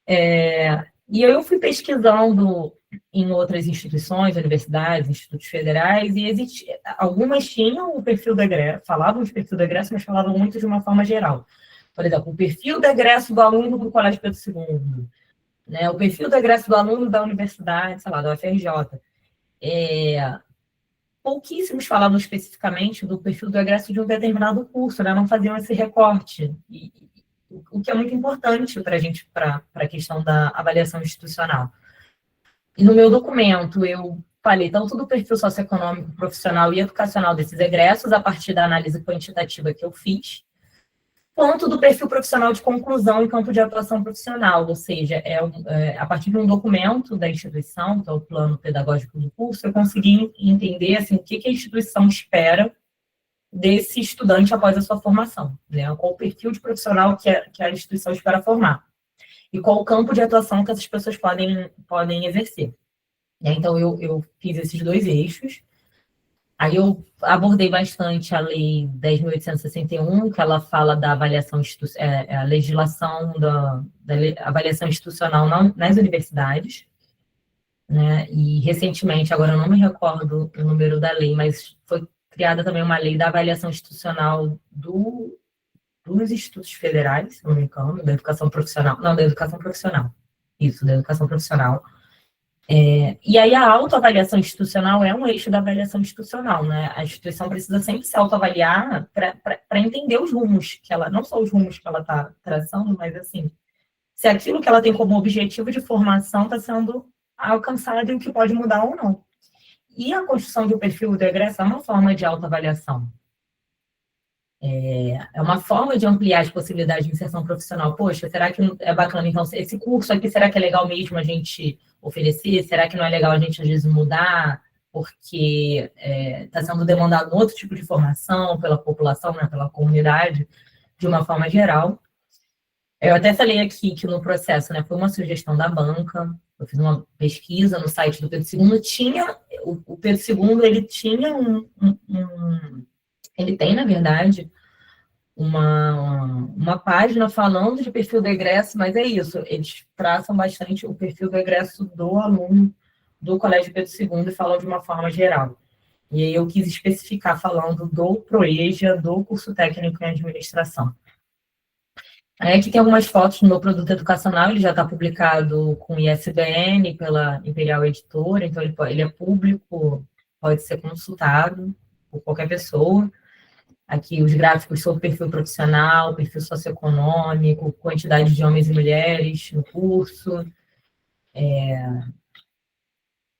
E eu fui pesquisando em outras instituições, universidades, institutos federais, e algumas tinham o perfil do egresso, falavam de perfil do egresso, mas falavam muito de uma forma geral. Por exemplo, o perfil do egresso do aluno do Colégio Pedro II, né? O perfil do egresso do aluno da universidade, sei lá, da UFRJ. Pouquíssimos falavam especificamente do perfil do egresso de um determinado curso, né? Não faziam esse recorte. O que é muito importante para a gente, para a questão da avaliação institucional. E no meu documento, eu falei tanto do perfil socioeconômico, profissional e educacional desses egressos, a partir da análise quantitativa que eu fiz, quanto do perfil profissional de conclusão em campo de atuação profissional, ou seja, a partir de um documento da instituição, que é o plano pedagógico do curso, eu consegui entender assim, o que a instituição espera desse estudante após a sua formação, né? Qual o perfil de profissional que a instituição espera formar. E qual o campo de atuação que essas pessoas podem exercer. Então, eu fiz esses dois eixos. Aí eu abordei bastante a Lei 10.861, que ela fala da avaliação, a legislação da avaliação institucional nas universidades. Né? E, recentemente, agora eu não me recordo o número da lei, mas foi criada também uma lei da avaliação institucional dos institutos federais, se não me engano, da educação profissional. Não, da educação profissional. Isso, da educação profissional. E aí a autoavaliação institucional é um eixo da avaliação institucional, né? A instituição precisa sempre se autoavaliar para entender os rumos que ela, não só os rumos que ela está traçando, mas assim, se aquilo que ela tem como objetivo de formação está sendo alcançado e o que pode mudar ou não. E a construção de um perfil do egresso é uma forma de autoavaliação. É uma forma de ampliar as possibilidades de inserção profissional. Poxa, será que é bacana, então, esse curso aqui, será que é legal mesmo a gente oferecer? Será que não é legal a gente, às vezes, mudar? Porque está sendo demandado um outro tipo de formação pela população, né, pela comunidade, de uma forma geral. Eu até falei aqui que no processo, né, foi uma sugestão da banca. Eu fiz uma pesquisa no site do Pedro II. O Pedro II, ele tinha ele tem, na verdade, uma página falando de perfil do egresso, mas é isso, eles traçam bastante o perfil do egresso do aluno do Colégio Pedro II e falam de uma forma geral. E aí eu quis especificar falando do ProEja, do curso técnico em administração. Aí aqui tem algumas fotos do meu produto educacional, ele já está publicado com ISBN pela Imperial Editora, então ele é público, pode ser consultado por qualquer pessoa. Aqui os gráficos sobre perfil profissional, perfil socioeconômico, quantidade de homens e mulheres no curso.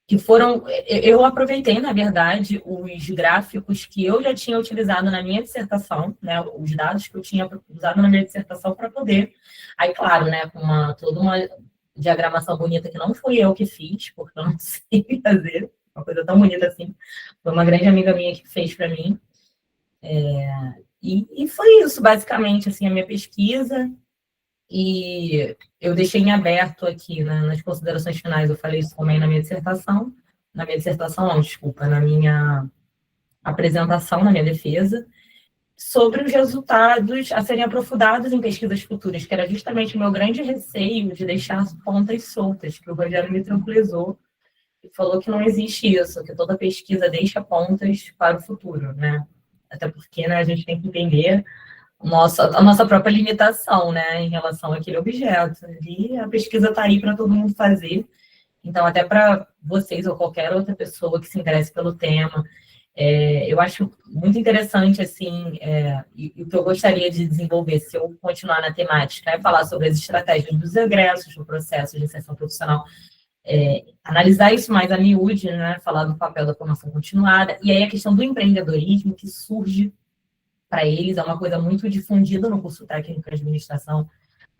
Eu aproveitei, na verdade, os gráficos que eu já tinha utilizado na minha dissertação, né, os dados que eu tinha usado na minha dissertação para poder. Aí, claro, né, com toda uma diagramação bonita que não fui eu que fiz, porque eu não sei fazer, uma coisa tão bonita assim. Foi uma grande amiga minha que fez para mim. E foi isso, basicamente, assim, a minha pesquisa. E eu deixei em aberto aqui, né, nas considerações finais, eu falei isso também na minha dissertação, na minha apresentação, na minha defesa, sobre os resultados a serem aprofundados em pesquisas futuras, que era justamente o meu grande receio de deixar pontas soltas, que o Rogério me tranquilizou e falou que não existe isso, que toda pesquisa deixa pontas para o futuro, né? Até porque, né, a gente tem que entender a nossa própria limitação, né, em relação àquele objeto. E a pesquisa está aí para todo mundo fazer. Então, até para vocês ou qualquer outra pessoa que se interesse pelo tema, eu acho muito interessante, assim, e o que eu gostaria de desenvolver, se eu continuar na temática, é falar sobre as estratégias dos egressos, do processo de inserção profissional, analisar isso mais a miúde, né, falar do papel da formação continuada, e aí a questão do empreendedorismo, que surge para eles, é uma coisa muito difundida no curso técnico de administração,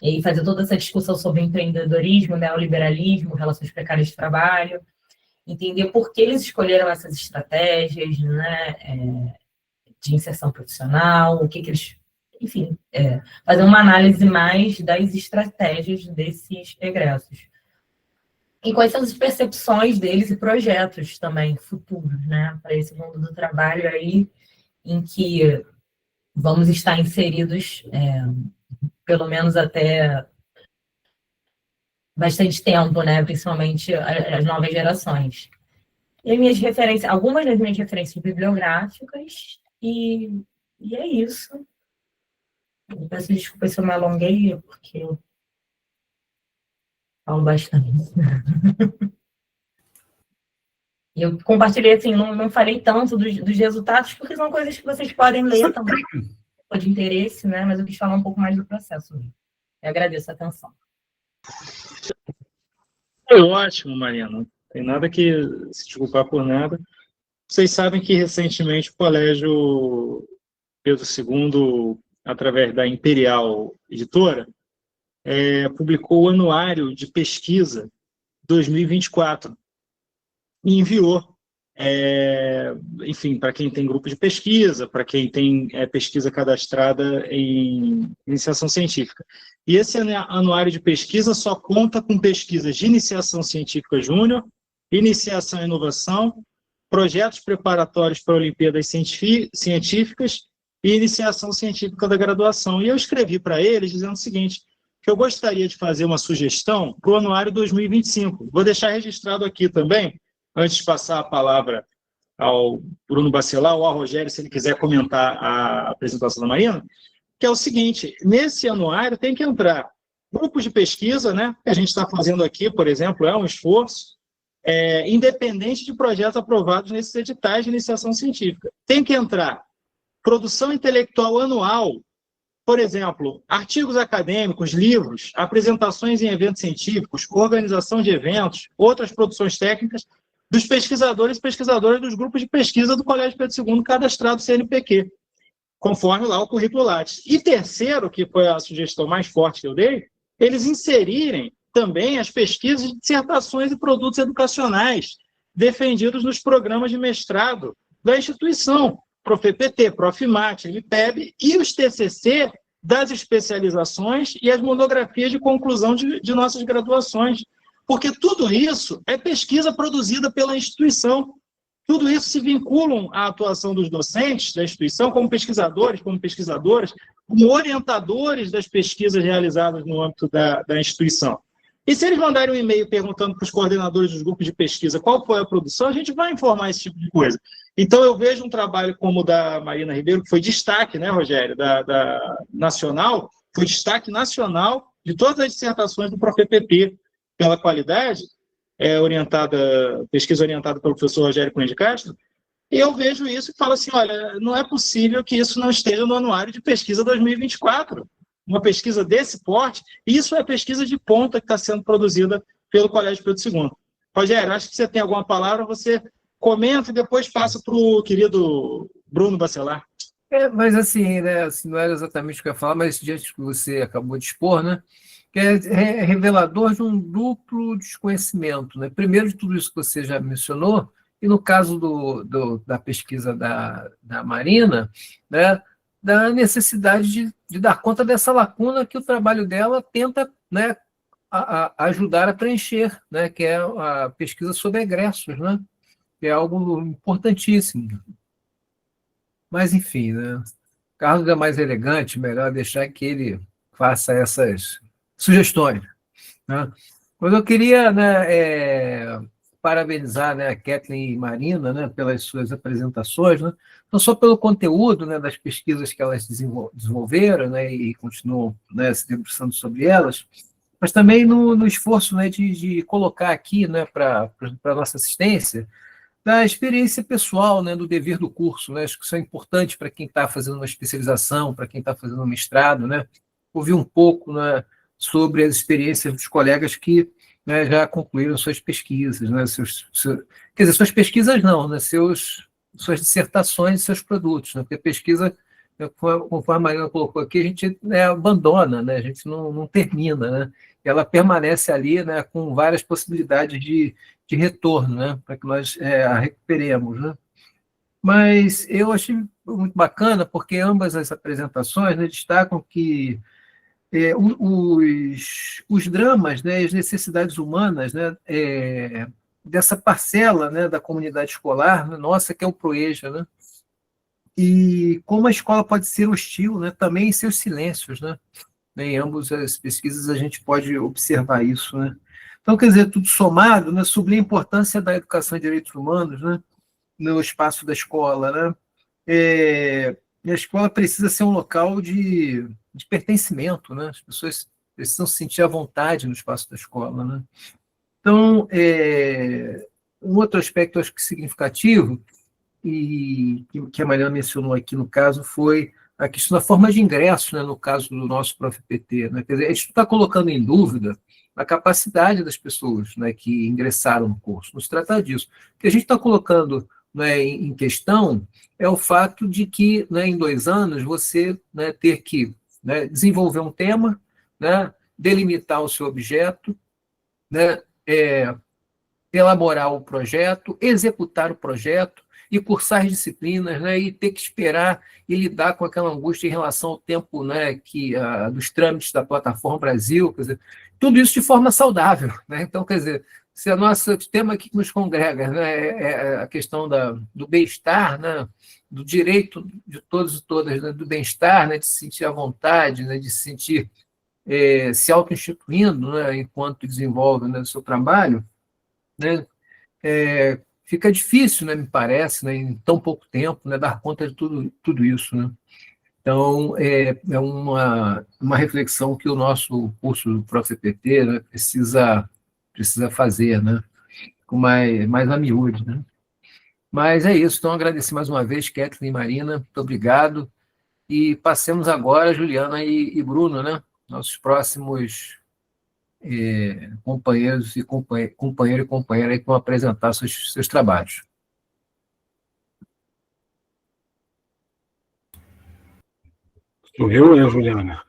e fazer toda essa discussão sobre empreendedorismo, neoliberalismo, relações precárias de trabalho, entender por que eles escolheram essas estratégias, né, de inserção profissional, o que eles... Enfim, fazer uma análise mais das estratégias desses egressos. E quais são as percepções deles e projetos também futuros, né, para esse mundo do trabalho aí, em que vamos estar inseridos, pelo menos até bastante tempo, né, principalmente as novas gerações. E as minhas referências, algumas das minhas referências bibliográficas, e é isso. Eu peço desculpa se eu me alonguei, porque eu falo bastante. Eu compartilhei, assim, não falei tanto dos resultados, porque são coisas que vocês podem ler também, de interesse, né? Mas eu quis falar um pouco mais do processo. Eu agradeço a atenção. Foi ótimo, Mariana. Não tem nada que se desculpar por nada. Vocês sabem que, recentemente, o Colégio Pedro II, através da Imperial Editora, publicou o Anuário de Pesquisa 2024 e enviou, enfim, para quem tem grupo de pesquisa, para quem tem pesquisa cadastrada em iniciação científica. E esse anuário de pesquisa só conta com pesquisas de iniciação científica júnior, iniciação e inovação, projetos preparatórios para Olimpíadas Científicas e iniciação científica da graduação. E eu escrevi para eles dizendo o seguinte, que eu gostaria de fazer uma sugestão para o anuário 2025. Vou deixar registrado aqui também, antes de passar a palavra ao Bruno Bacelar ou ao Rogério, se ele quiser comentar a apresentação da Marina, que é o seguinte, nesse anuário tem que entrar grupos de pesquisa, né, que a gente está fazendo aqui, por exemplo, é um esforço, independente de projetos aprovados nesses editais de iniciação científica. Tem que entrar produção intelectual anual, por exemplo, artigos acadêmicos, livros, apresentações em eventos científicos, organização de eventos, outras produções técnicas dos pesquisadores e pesquisadoras dos grupos de pesquisa do Colégio Pedro II cadastrado CNPq, conforme lá o currículo Lattes. E terceiro, que foi a sugestão mais forte que eu dei, eles inserirem também as pesquisas de dissertações e produtos educacionais defendidos nos programas de mestrado da instituição, ProfEPT, ProfMat, MPEB e os TCC das especializações e as monografias de conclusão de nossas graduações. Porque tudo isso é pesquisa produzida pela instituição. Tudo isso se vinculam à atuação dos docentes da instituição como pesquisadores, como pesquisadoras, como orientadores das pesquisas realizadas no âmbito da instituição. E se eles mandarem um e-mail perguntando para os coordenadores dos grupos de pesquisa qual foi a produção, a gente vai informar esse tipo de coisa. Então, eu vejo um trabalho como o da Marina Ribeiro, que foi destaque, né, Rogério, da Nacional, foi destaque nacional de todas as dissertações do ProfEPP, pela qualidade, pesquisa orientada pelo professor Rogério Cunha de Castro, e eu vejo isso e falo assim, olha, não é possível que isso não esteja no anuário de pesquisa 2024, uma pesquisa desse porte, isso é pesquisa de ponta que está sendo produzida pelo Colégio Pedro II. Rogério, acho que você tem alguma palavra, você comenta e depois passa para o querido Bruno Bacelar. Mas assim, né, assim, não era exatamente o que eu ia falar, mas diante do que você acabou de expor, né, que é revelador de um duplo desconhecimento, né? Primeiro de tudo isso que você já mencionou, e no caso da pesquisa da Marina, né, da necessidade de dar conta dessa lacuna que o trabalho dela tenta, né, ajudar a preencher, né, que é a pesquisa sobre egressos, né, que é algo importantíssimo. Mas, enfim, né, Carlos é mais elegante, melhor deixar que ele faça essas sugestões. Né? Mas eu queria, né, parabenizar, né, a Kathleen e Marina, né, pelas suas apresentações, né, não só pelo conteúdo, né, das pesquisas que elas desenvolveram, né, e continuam, né, se debruçando sobre elas, mas também no esforço, né, de colocar aqui, né, para a nossa assistência, da experiência pessoal, né, do dever do curso, né, acho que isso é importante para quem está fazendo uma especialização, para quem está fazendo um mestrado, né, ouvir um pouco, né, sobre as experiências dos colegas que, né, já concluíram suas pesquisas, né, quer dizer, suas pesquisas não, né, suas dissertações e seus produtos, né, porque a pesquisa, né, conforme a Marina colocou aqui, a gente, né, abandona, né, a gente não termina, né, ela permanece ali, né, com várias possibilidades de retorno, né, para que nós a recuperemos, né? Mas eu achei muito bacana porque ambas as apresentações, né, destacam que os dramas, né, as necessidades humanas, né, dessa parcela, né, da comunidade escolar, né, nossa, que é o Proeja, né, e como a escola pode ser hostil, né, também em seus silêncios, né? Em ambas as pesquisas a gente pode observar isso, né? Então, quer dizer, tudo somado, né, sublinha a importância da educação em direitos humanos, né, no espaço da escola, né? E a escola precisa ser um local de pertencimento, né? As pessoas precisam se sentir à vontade no espaço da escola, né? Então, um outro aspecto, acho que significativo, e que a Mariana mencionou aqui no caso, foi a questão da forma de ingresso, né, no caso do nosso ProfPT. Né? Quer dizer, a gente não está colocando em dúvida a capacidade das pessoas, né, que ingressaram no curso, não se trata disso. O que a gente está colocando, né, em questão é o fato de que, né, em 2 anos você, né, ter que, né, desenvolver um tema, né, delimitar o seu objeto, né, elaborar o projeto, executar o projeto e cursar as disciplinas, né, e ter que esperar e lidar com aquela angústia em relação ao tempo, né, dos trâmites da plataforma Brasil, quer dizer, tudo isso de forma saudável, né? Então, quer dizer, se o nosso tema aqui que nos congrega, né, é a questão do bem-estar, né, do direito de todos e todas, né, do bem-estar, né, de se sentir à vontade, né, de se sentir se auto-instituindo, né, enquanto desenvolve, né, o seu trabalho, né, fica difícil, né, me parece, né, em tão pouco tempo, né, dar conta de tudo isso, né? Então, é uma reflexão que o nosso curso do ProfPT, né, precisa fazer, né, com mais a miúde, né? Mas é isso, então agradecer mais uma vez, Kathleen e Marina, muito obrigado, e passemos agora, Juliana e Bruno, né, nossos próximos companheiros e companheiro e companheira aí que vão apresentar seus trabalhos. Sou eu ou é a Juliana?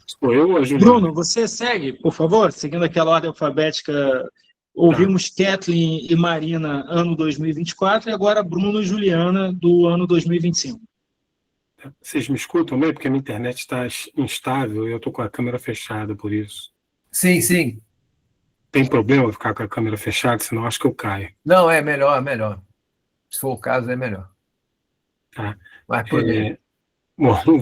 Sou eu ou a Juliana? Bruno, você segue, por favor, seguindo aquela ordem alfabética. Ouvimos Kathleen e Marina, ano 2024, e agora Bruno e Juliana, do ano 2025. Vocês me escutam bem? Porque a minha internet está instável e eu estou com a câmera fechada por isso. Sim, sim. Tem problema ficar com a câmera fechada, senão acho que eu caio. Não, é melhor. Se for o caso, é melhor. Tá. Mas Bom,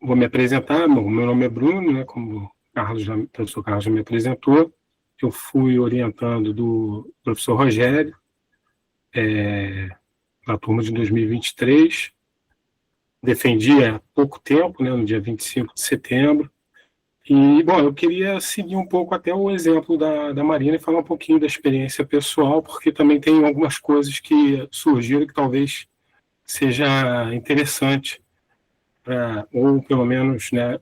vou me apresentar. Meu nome é Bruno, né, como o professor Carlos já me apresentou. Eu fui orientando do professor Rogério na turma de 2023. Defendi há pouco tempo, né, no dia 25 de setembro. E, bom, eu queria seguir um pouco até o exemplo da Marina e falar um pouquinho da experiência pessoal, porque também tem algumas coisas que surgiram que talvez seja interessante, ou pelo menos, né,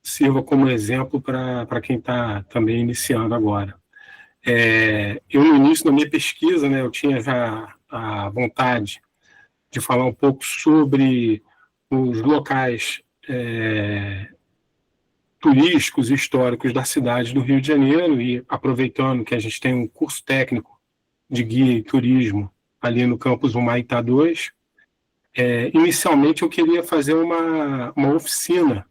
sirva como exemplo para quem está também iniciando agora. Eu, no início da minha pesquisa, né, eu tinha já a vontade de falar um pouco sobre os locais turísticos e históricos da cidade do Rio de Janeiro, e aproveitando que a gente tem um curso técnico de guia e turismo ali no campus Humaitá 2, inicialmente eu queria fazer uma oficina,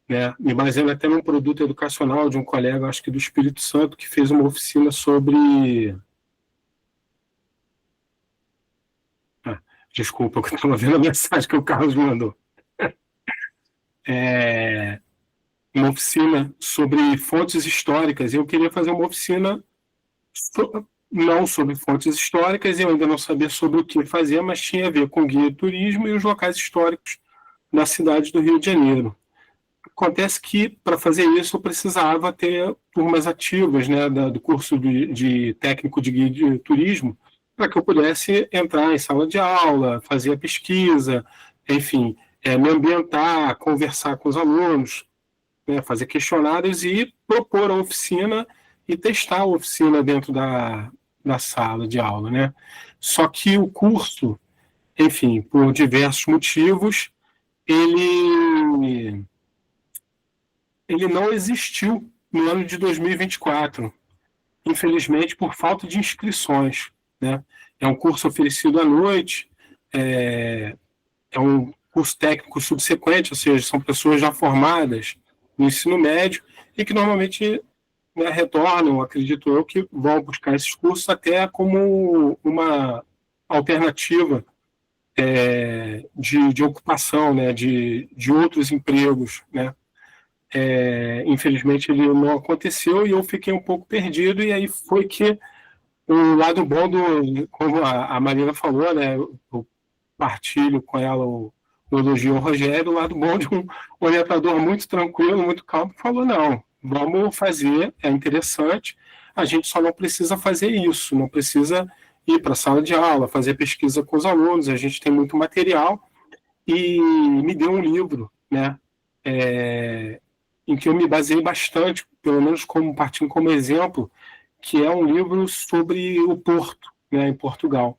né, me baseando até num produto educacional de um colega, acho que do Espírito Santo, que fez uma oficina sobre... desculpa, eu estava vendo a mensagem que o Carlos mandou. uma oficina sobre fontes históricas. Eu queria fazer uma oficina não sobre fontes históricas, eu ainda não sabia sobre o que fazer, mas tinha a ver com guia de turismo e os locais históricos da cidade do Rio de Janeiro. Acontece que, para fazer isso, eu precisava ter turmas ativas, né, do curso de técnico de guia de turismo, para que eu pudesse entrar em sala de aula, fazer a pesquisa, enfim, me ambientar, conversar com os alunos, né, fazer questionários e propor a oficina e testar a oficina dentro da sala de aula, né? Só que o curso, enfim, por diversos motivos, ele não existiu no ano de 2024, infelizmente por falta de inscrições, né? É um curso oferecido à noite, é um curso técnico subsequente, ou seja, são pessoas já formadas no ensino médio e que normalmente, né, retornam, acredito eu, que vão buscar esses cursos até como uma alternativa de ocupação, né, de outros empregos, né? Infelizmente ele não aconteceu e eu fiquei um pouco perdido, e aí foi que o lado bom como a Marina falou, né, eu partilho com ela o elogio ao Rogério, o lado bom de um orientador muito tranquilo, muito calmo, falou, não, vamos fazer, é interessante, a gente só não precisa fazer isso, não precisa ir para a sala de aula, fazer pesquisa com os alunos, a gente tem muito material, e me deu um livro, né, em que eu me baseei bastante, pelo menos partindo como exemplo, que é um livro sobre o Porto, né, em Portugal.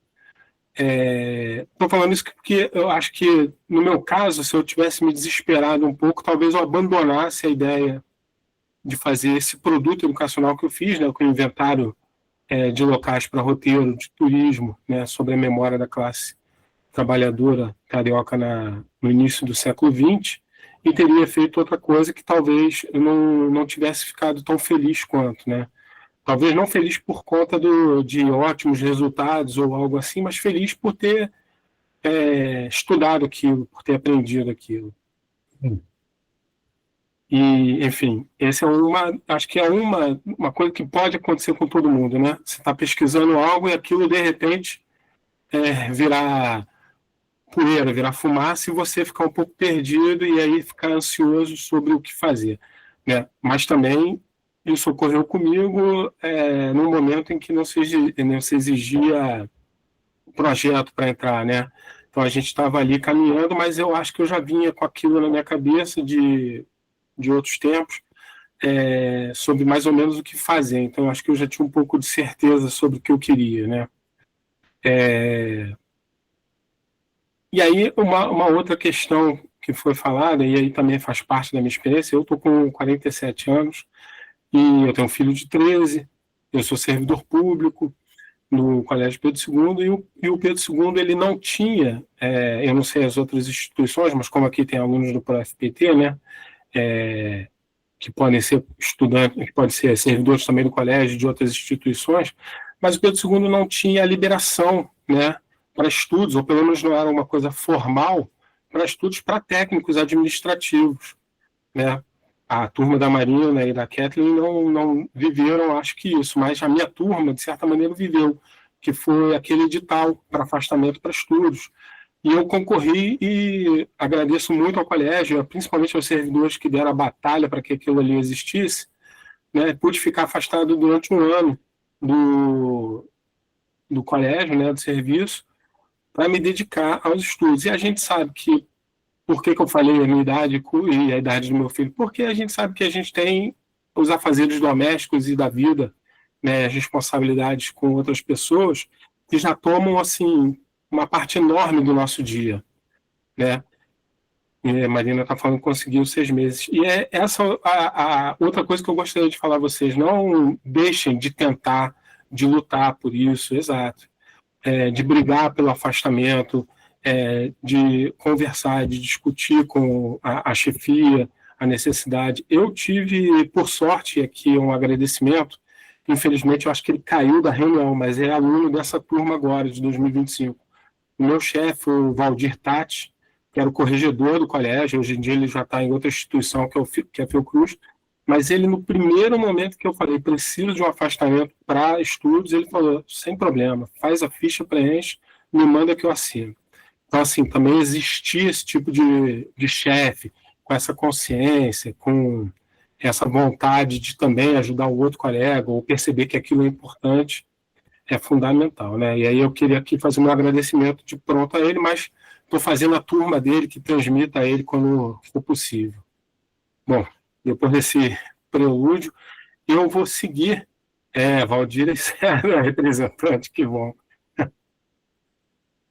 Estou falando isso porque eu acho que, no meu caso, se eu tivesse me desesperado um pouco, talvez eu abandonasse a ideia de fazer esse produto educacional que eu fiz, né, com o inventário de locais para roteiro, de turismo, né, sobre a memória da classe trabalhadora carioca no início do século XX, e teria feito outra coisa que talvez eu não tivesse ficado tão feliz quanto, né? Talvez não feliz por conta de ótimos resultados ou algo assim, mas feliz por ter estudado aquilo, por ter aprendido aquilo. E, enfim, essa acho que é uma coisa que pode acontecer com todo mundo, né? Você está pesquisando algo e aquilo, de repente, virar poeira, virar fumaça, e você ficar um pouco perdido e aí ficar ansioso sobre o que fazer, né? Mas também isso ocorreu comigo num momento em que não se exigia projeto para entrar, né? Então a gente estava ali caminhando, mas eu acho que eu já vinha com aquilo na minha cabeça de outros tempos, sobre mais ou menos o que fazer. Então eu acho que eu já tinha um pouco de certeza sobre o que eu queria, né? E aí, uma outra questão que foi falada, e aí também faz parte da minha experiência, eu estou com 47 anos, e eu tenho um filho de 13, eu sou servidor público no Colégio Pedro II, e o Pedro II ele não tinha, eu não sei as outras instituições, mas como aqui tem alunos do ProFPT, né, que podem ser estudantes, que podem ser servidores também do colégio, de outras instituições, mas o Pedro II não tinha a liberação, né, para estudos, ou pelo menos não era uma coisa formal, para estudos para técnicos administrativos, né? A turma da Marina e da Kathleen não viveram, acho que isso, mas a minha turma, de certa maneira, viveu, que foi aquele edital para afastamento para estudos. E eu concorri e agradeço muito ao colégio, principalmente aos servidores que deram a batalha para que aquilo ali existisse, né? Pude ficar afastado durante um ano do colégio, né, do serviço, para me dedicar aos estudos. E a gente sabe que, por que eu falei a minha idade e a idade do meu filho? Porque a gente sabe que a gente tem os afazeres domésticos e da vida, né, as responsabilidades com outras pessoas, que já tomam, assim, uma parte enorme do nosso dia, né? E a Marina está falando que conseguiu 6 meses. E essa a outra coisa que eu gostaria de falar a vocês. Não deixem de tentar, de lutar por isso, exato. De brigar pelo afastamento, de conversar, de discutir com a chefia a necessidade. Eu tive, por sorte, aqui um agradecimento, infelizmente eu acho que ele caiu da reunião, mas é aluno dessa turma agora, de 2025. O meu chefe, o Valdir Tati, que era o corregedor do colégio. Hoje em dia ele já está em outra instituição, que é a Fiocruz, mas ele, no primeiro momento que eu falei, preciso de um afastamento para estudos, ele falou, sem problema, faz a ficha, preenche, me manda que eu assino. Então, assim, também existia esse tipo de chefe, com essa consciência, com essa vontade de também ajudar o outro colega, ou perceber que aquilo é importante, é fundamental, né? E aí eu queria aqui fazer um agradecimento de pronto a ele, mas estou fazendo a turma dele que transmita a ele quando for possível. Bom, depois desse prelúdio, eu vou seguir. Valdir é representante, que bom.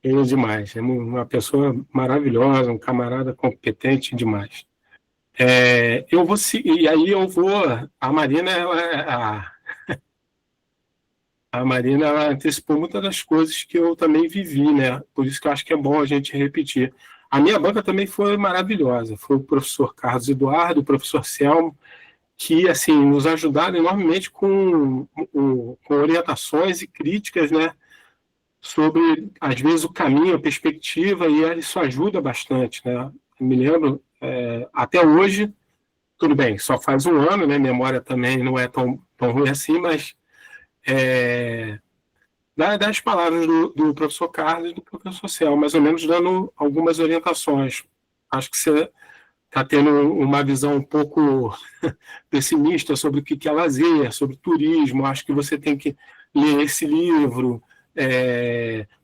Ele é demais, é uma pessoa maravilhosa, um camarada competente demais. Eu vou seguir, e aí eu vou. A Marina, a Marina, ela antecipou muitas das coisas que eu também vivi, né? Por isso que eu acho que é bom a gente repetir. A minha banca também foi maravilhosa. Foi o professor Carlos Eduardo, o professor Selmo, que assim nos ajudaram enormemente com orientações e críticas, né? Sobre, às vezes, o caminho, a perspectiva, e isso ajuda bastante, né? Eu me lembro, até hoje, tudo bem, só faz um ano, né? Memória também não é tão ruim assim, mas das palavras do professor Carlos e do professor Cel, mais ou menos dando algumas orientações. Acho que você está tendo uma visão um pouco pessimista sobre o que é lazer, sobre turismo. Acho que você tem que ler esse livro.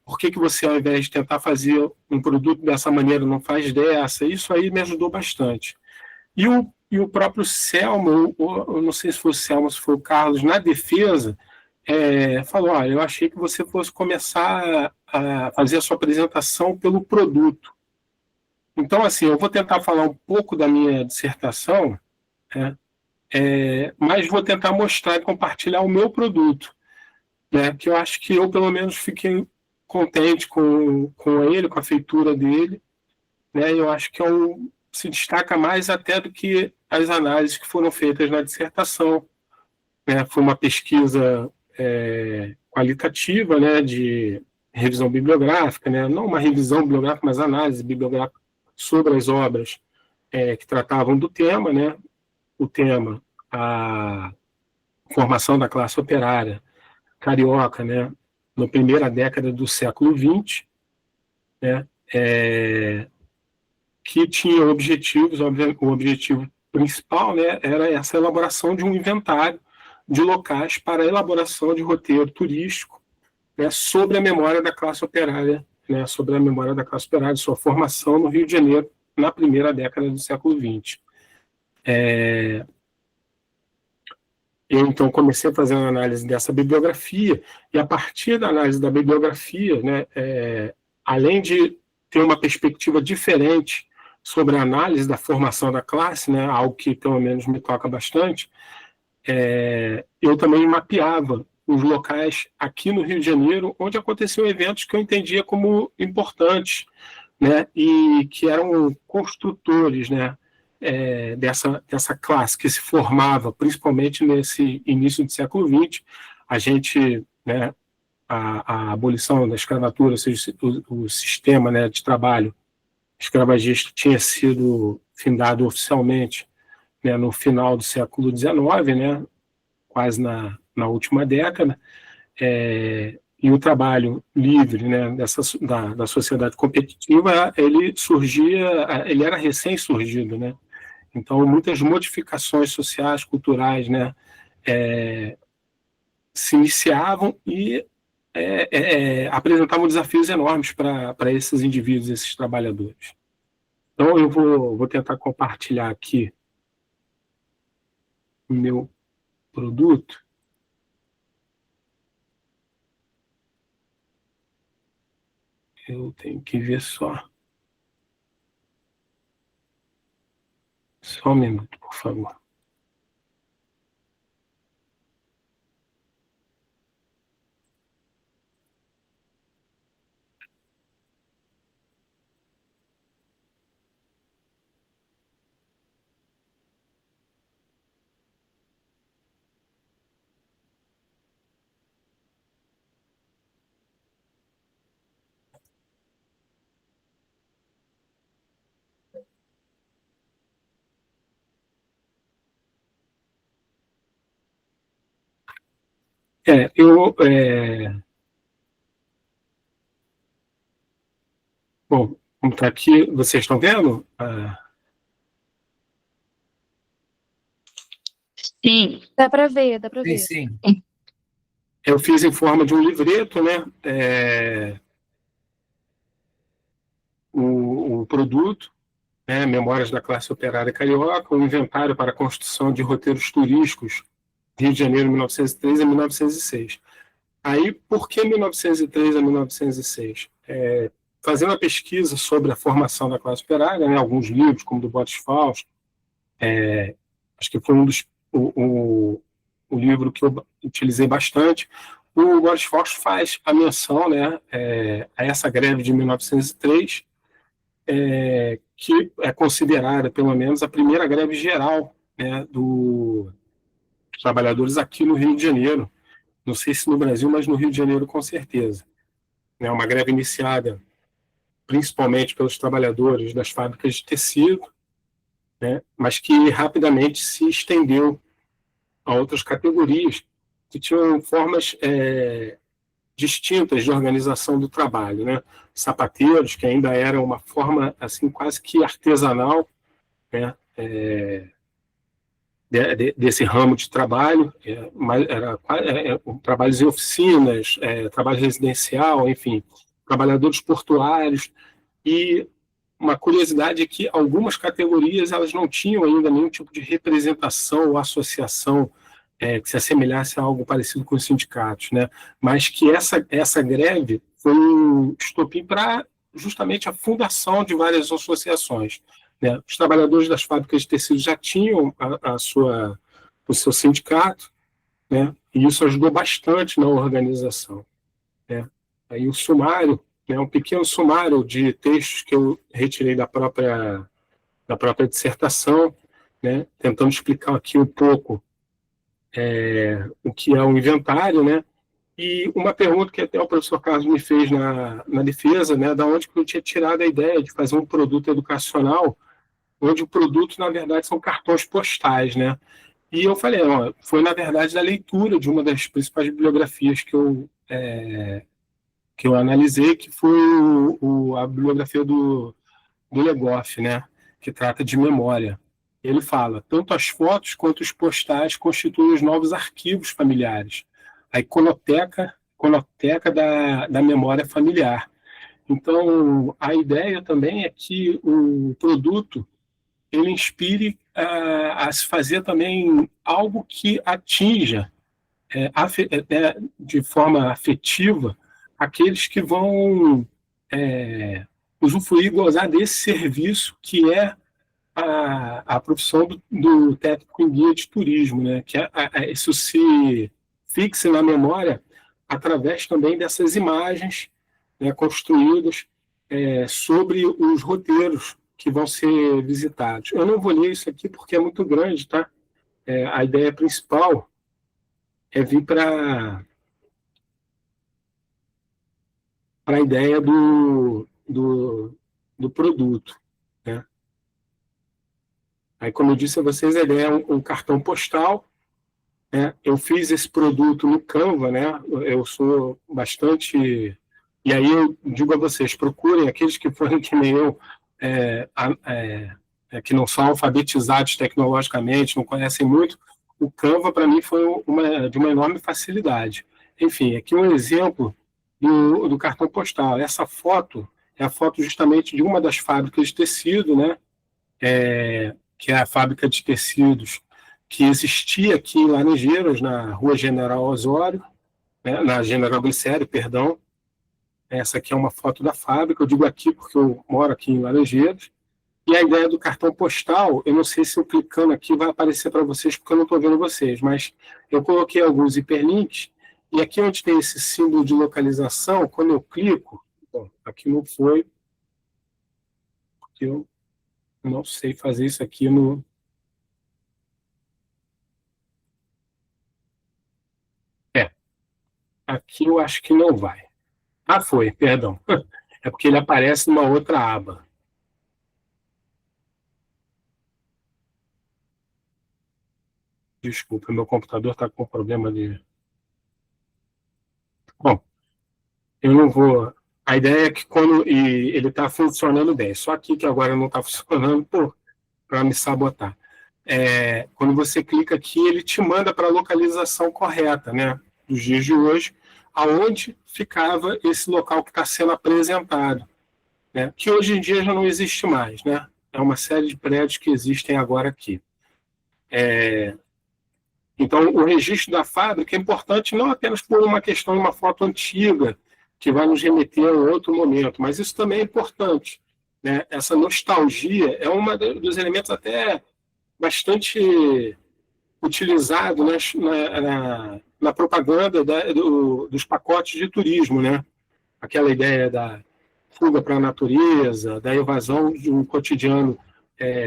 Por que você, ao invés de tentar fazer um produto dessa maneira, não faz dessa? Isso aí me ajudou bastante. E o próprio Selmo, eu não sei se foi o Selmo, se foi o Carlos, na defesa, falou, olha, eu achei que você fosse começar a fazer a sua apresentação pelo produto. Então, assim, eu vou tentar falar um pouco da minha dissertação, né, mas vou tentar mostrar e compartilhar o meu produto, né, que eu acho que eu, pelo menos, fiquei contente com ele, com a feitura dele, né, eu acho que se destaca mais até do que as análises que foram feitas na dissertação, né, foi uma pesquisa qualitativa, né, de revisão bibliográfica, né, não uma revisão bibliográfica, mas análise bibliográfica sobre as obras que tratavam do tema, né, o tema, a formação da classe operária carioca, né, na primeira década do século XX, né, que tinha objetivos, o objetivo principal, né, era essa elaboração de um inventário de locais para a elaboração de roteiro turístico, né, sobre a memória da classe operária, né, sobre a memória da classe operária, sua formação no Rio de Janeiro na primeira década do século XX. Eu, então, comecei a fazer uma análise dessa bibliografia, e a partir da análise da bibliografia, né, além de ter uma perspectiva diferente sobre a análise da formação da classe, né, algo que pelo menos me toca bastante, eu também mapeava os locais aqui no Rio de Janeiro onde aconteciam eventos que eu entendia como importantes, né, e que eram construtores, né, dessa classe que se formava, principalmente nesse início do século XX. A gente, né, a abolição da escravatura, ou seja, o sistema, né, de trabalho escravagista tinha sido findado oficialmente, né, no final do século XIX, né, quase na última década, e o trabalho livre, né, da sociedade competitiva, ele era recém-surgido, né? Então, muitas modificações sociais, culturais, né, se iniciavam e apresentavam desafios enormes para esses indivíduos, esses trabalhadores. Então, eu vou tentar compartilhar aqui o meu produto. Eu tenho que ver só. Só um minuto, por favor. É, eu... é, bom, como está aqui, vocês estão vendo? Sim, Dá para ver, dá para Sim, ver. sim. Eu fiz em forma de um livreto, né? O produto, né? Memórias da Classe Operária Carioca, um inventário para a construção de roteiros turísticos, Rio de Janeiro, 1903 a 1906. Aí, por que 1903 a 1906? Fazendo a pesquisa sobre a formação da classe operária, né? Alguns livros, como do Boris Fausto, acho que foi o livro que eu utilizei bastante. O Boris Fausto faz a menção, né, a essa greve de 1903, que é considerada, pelo menos, a primeira greve geral, né, dos trabalhadores aqui no Rio de Janeiro. Não sei se no Brasil, mas no Rio de Janeiro, com certeza. É uma greve iniciada principalmente pelos trabalhadores das fábricas de tecido, né, mas que rapidamente se estendeu a outras categorias que tinham formas distintas de organização do trabalho, né? Sapateiros, que ainda era uma forma assim quase que artesanal, né? Desse ramo de trabalho, trabalhos em oficinas, trabalho residencial, enfim, trabalhadores portuários. E uma curiosidade é que algumas categorias elas não tinham ainda nenhum tipo de representação ou associação que se assemelhasse a algo parecido com os sindicatos, né? Mas que essa greve foi um estopim para justamente a fundação de várias associações, né? Os trabalhadores das fábricas de tecido já tinham o seu sindicato, né? E isso ajudou bastante na organização, né? Aí o sumário, né, um pequeno sumário de textos que eu retirei da própria dissertação, né, tentando explicar aqui um pouco o que é um inventário, né? E uma pergunta que até o professor Carlos me fez na defesa, né, da onde que eu tinha tirado a ideia de fazer um produto educacional, onde o produto, na verdade, são cartões postais, né? E eu falei, ó, foi, na verdade, da leitura de uma das principais bibliografias que eu analisei, que foi a bibliografia do Legoff, né, que trata de memória. Ele fala, tanto as fotos quanto os postais constituem os novos arquivos familiares, a iconoteca da memória familiar. Então, a ideia também é que o produto ele inspire a se fazer também algo que atinja de forma afetiva aqueles que vão usufruir, gozar desse serviço que é a profissão do técnico em guia de turismo, né? Que isso se fixe na memória através também dessas imagens, né, construídas sobre os roteiros que vão ser visitados. Eu não vou ler isso aqui porque é muito grande, tá? A ideia principal é vir para a ideia do produto, né? Aí, como eu disse a vocês, a ideia é um cartão postal, né? Eu fiz esse produto no Canva, né? Eu sou bastante... E aí eu digo a vocês, procurem aqueles que forem que nem eu, que não são alfabetizados tecnologicamente, não conhecem muito. O Canva, para mim, foi de uma enorme facilidade. Enfim, aqui um exemplo do cartão postal. Essa foto é a foto justamente de uma das fábricas de tecido, né? Que é a fábrica de tecidos que existia aqui em Laranjeiras, na Rua General Osório, né? Na General Glicério, perdão. Essa aqui é uma foto da fábrica, eu digo aqui porque eu moro aqui em Laranjeiras. E a ideia do cartão postal, eu não sei se eu clicando aqui vai aparecer para vocês, porque eu não estou vendo vocês, mas eu coloquei alguns hiperlinks, e aqui onde tem esse símbolo de localização, quando eu clico, bom, aqui não foi, porque eu não sei fazer isso aqui no... Aqui eu acho que não vai. Ah, foi, perdão. É porque ele aparece numa outra aba. Desculpa, meu computador está com problema de... Bom, eu não vou... A ideia é que quando ele está funcionando bem, só aqui que agora não está funcionando para me sabotar. Quando você clica aqui, ele te manda para a localização correta, né, dos dias de hoje, aonde ficava esse local que está sendo apresentado, né, que hoje em dia já não existe mais, né? É uma série de prédios que existem agora aqui. Então, o registro da fábrica é importante não apenas por uma questão de uma foto antiga, que vai nos remeter a um outro momento, mas isso também é importante, né? Essa nostalgia é um dos elementos até bastante utilizado na propaganda dos pacotes de turismo, né? Aquela ideia da fuga para a natureza, da evasão de um cotidiano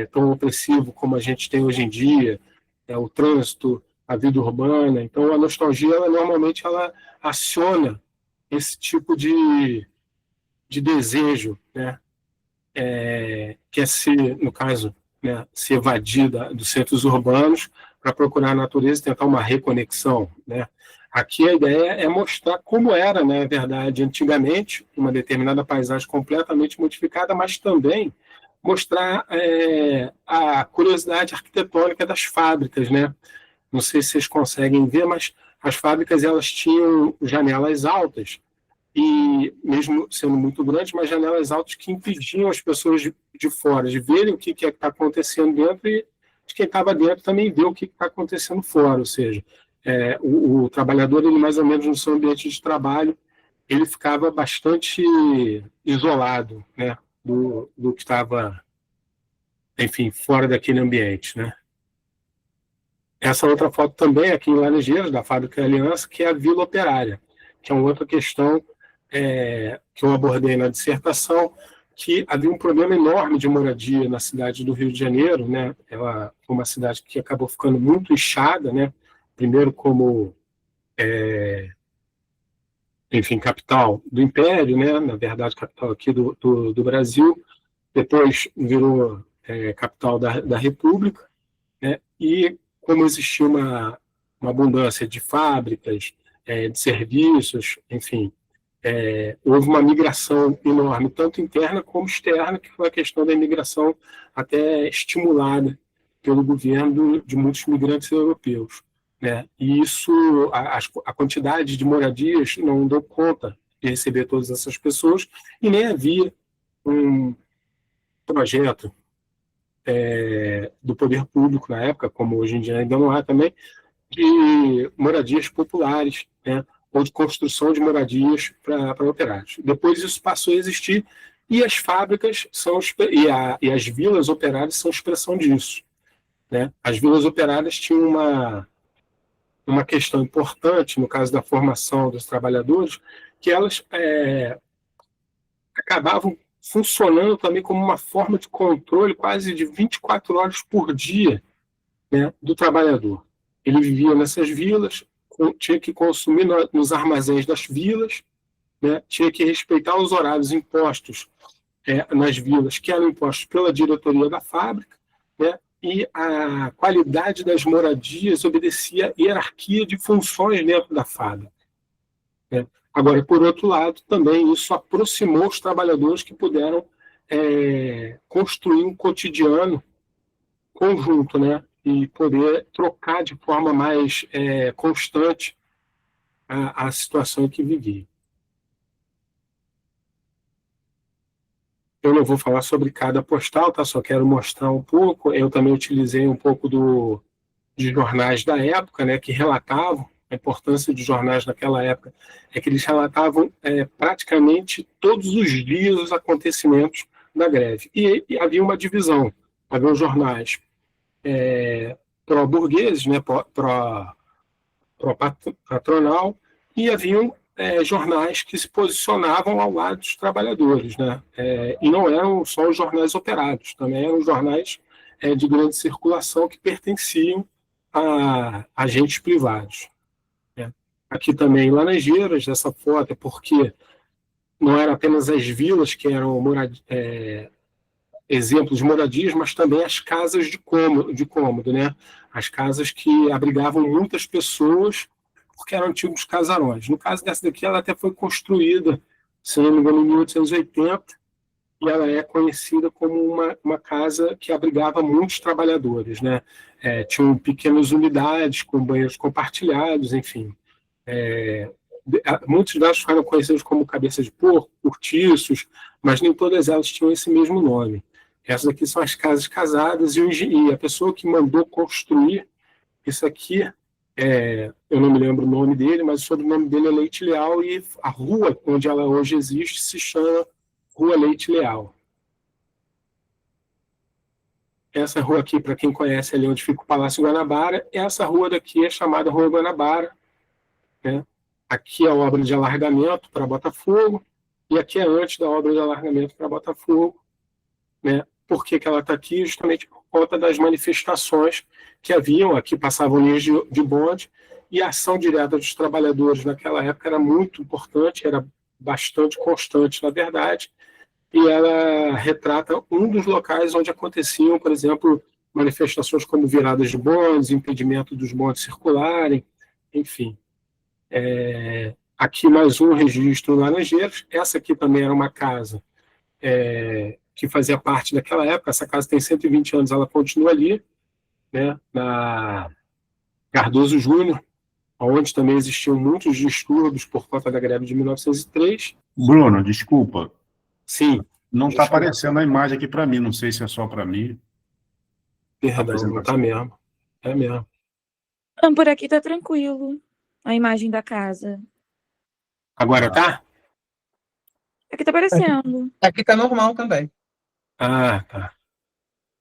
tão opressivo como a gente tem hoje em dia, o trânsito, a vida urbana. Então, a nostalgia, normalmente, ela aciona esse tipo de desejo, né? Que é no caso, né, se evadir dos centros urbanos para procurar a natureza e tentar uma reconexão, né? Aqui a ideia é mostrar como era, na verdade, antigamente, uma determinada paisagem completamente modificada, mas também mostrar a curiosidade arquitetônica das fábricas, né? Não sei se vocês conseguem ver, mas as fábricas elas tinham janelas altas, e mesmo sendo muito grandes, mas janelas altas que impediam as pessoas de fora de verem o que está acontecendo dentro, e de quem estava dentro também ver o que está acontecendo fora. Ou seja, o trabalhador, ele mais ou menos no seu ambiente de trabalho, ele ficava bastante isolado, né, do que estava, enfim, fora daquele ambiente, né? Essa outra foto também aqui em Laranjeiras, da Fábrica Aliança, que é a Vila Operária, que é uma outra questão que eu abordei na dissertação, que havia um problema enorme de moradia na cidade do Rio de Janeiro, né? Ela foi uma cidade que acabou ficando muito inchada, né? Primeiro como, enfim, capital do Império, né? Na verdade, capital aqui do Brasil, depois virou capital da República, né? E como existia uma abundância de fábricas, de serviços, enfim, houve uma migração enorme, tanto interna como externa, que foi a questão da imigração até estimulada pelo governo de muitos migrantes europeus, né? E isso, a quantidade de moradias não deu conta de receber todas essas pessoas, e nem havia um projeto do poder público na época, como hoje em dia ainda não há também, de moradias populares, né, ou de construção de moradias para operários. Depois isso passou a existir, e as fábricas e as vilas operárias são expressão disso, né? As vilas operárias tinham uma questão importante, no caso da formação dos trabalhadores, que elas acabavam funcionando também como uma forma de controle quase de 24 horas por dia, né, do trabalhador. Ele vivia nessas vilas, tinha que consumir nos armazéns das vilas, né, tinha que respeitar os horários impostos nas vilas, que eram impostos pela diretoria da fábrica, né, e a qualidade das moradias obedecia à hierarquia de funções dentro da fábrica, né. Agora, por outro lado, também isso aproximou os trabalhadores que puderam construir um cotidiano conjunto, né, e poder trocar de forma mais constante a situação em que vivia. Eu não vou falar sobre cada postal, tá? Só quero mostrar um pouco. Eu também utilizei um pouco de jornais da época, né, que relatavam a importância de jornais naquela época, que eles relatavam praticamente todos os dias os acontecimentos da greve. E havia uma divisão. Havia os jornais pró-burgueses, né, pró-patronal, e haviam jornais que se posicionavam ao lado dos trabalhadores, né? E não eram só os jornais operários, também eram jornais de grande circulação que pertenciam a agentes privados, né? Aqui também em Laranjeiras, essa foto é porque não eram apenas as vilas que eram exemplos de moradias, mas também as casas de cômodo, né? As casas que abrigavam muitas pessoas porque eram antigos casarões. No caso dessa daqui, ela até foi construída, se não me engano, em 1880, e ela é conhecida como uma casa que abrigava muitos trabalhadores, né? Tinham pequenas unidades com banheiros compartilhados, enfim. Muitos delas ficaram conhecidos como cabeça de porco, cortiços, mas nem todas elas tinham esse mesmo nome. Essas aqui são as casas casadas, e a pessoa que mandou construir isso aqui, eu não me lembro o nome dele, mas o sobrenome dele é Leite Leal, e a rua onde ela hoje existe se chama Rua Leite Leal. Essa rua aqui, para quem conhece ali onde fica o Palácio Guanabara, essa rua daqui é chamada Rua Guanabara, né? Aqui é a obra de alargamento para Botafogo, e aqui é antes da obra de alargamento para Botafogo, né? Por que ela está aqui? Justamente por conta das manifestações que haviam, aqui passavam linhas de bonde, e a ação direta dos trabalhadores naquela época era muito importante, era bastante constante, na verdade, e ela retrata um dos locais onde aconteciam, por exemplo, manifestações como viradas de bondes, impedimento dos bondes circularem, enfim. Aqui mais um registro em Laranjeiras. Essa aqui também era uma casa que fazia parte daquela época. Essa casa tem 120 anos, ela continua ali, né, na Cardoso Júnior, onde também existiam muitos distúrbios por conta da greve de 1903. Bruno, desculpa. Sim. Não está aparecendo a imagem aqui para mim, não sei se é só para mim. Perdão, não está mesmo. É mesmo. Por aqui tá tranquilo. A imagem da casa. Agora tá? Aqui tá aparecendo. Aqui tá normal também. Ah, tá.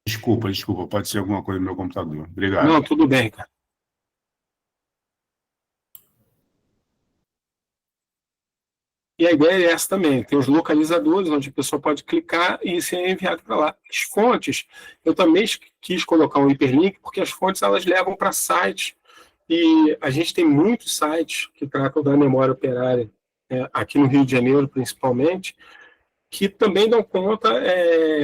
Desculpa, pode ser alguma coisa no meu computador. Obrigado. Não, tudo bem, cara. E a ideia é essa também, tem os localizadores, onde a pessoa pode clicar e ser enviado para lá. As fontes, eu também quis colocar um hiperlink, porque as fontes elas levam para sites, e a gente tem muitos sites que tratam da memória operária, aqui no Rio de Janeiro principalmente, que também dão conta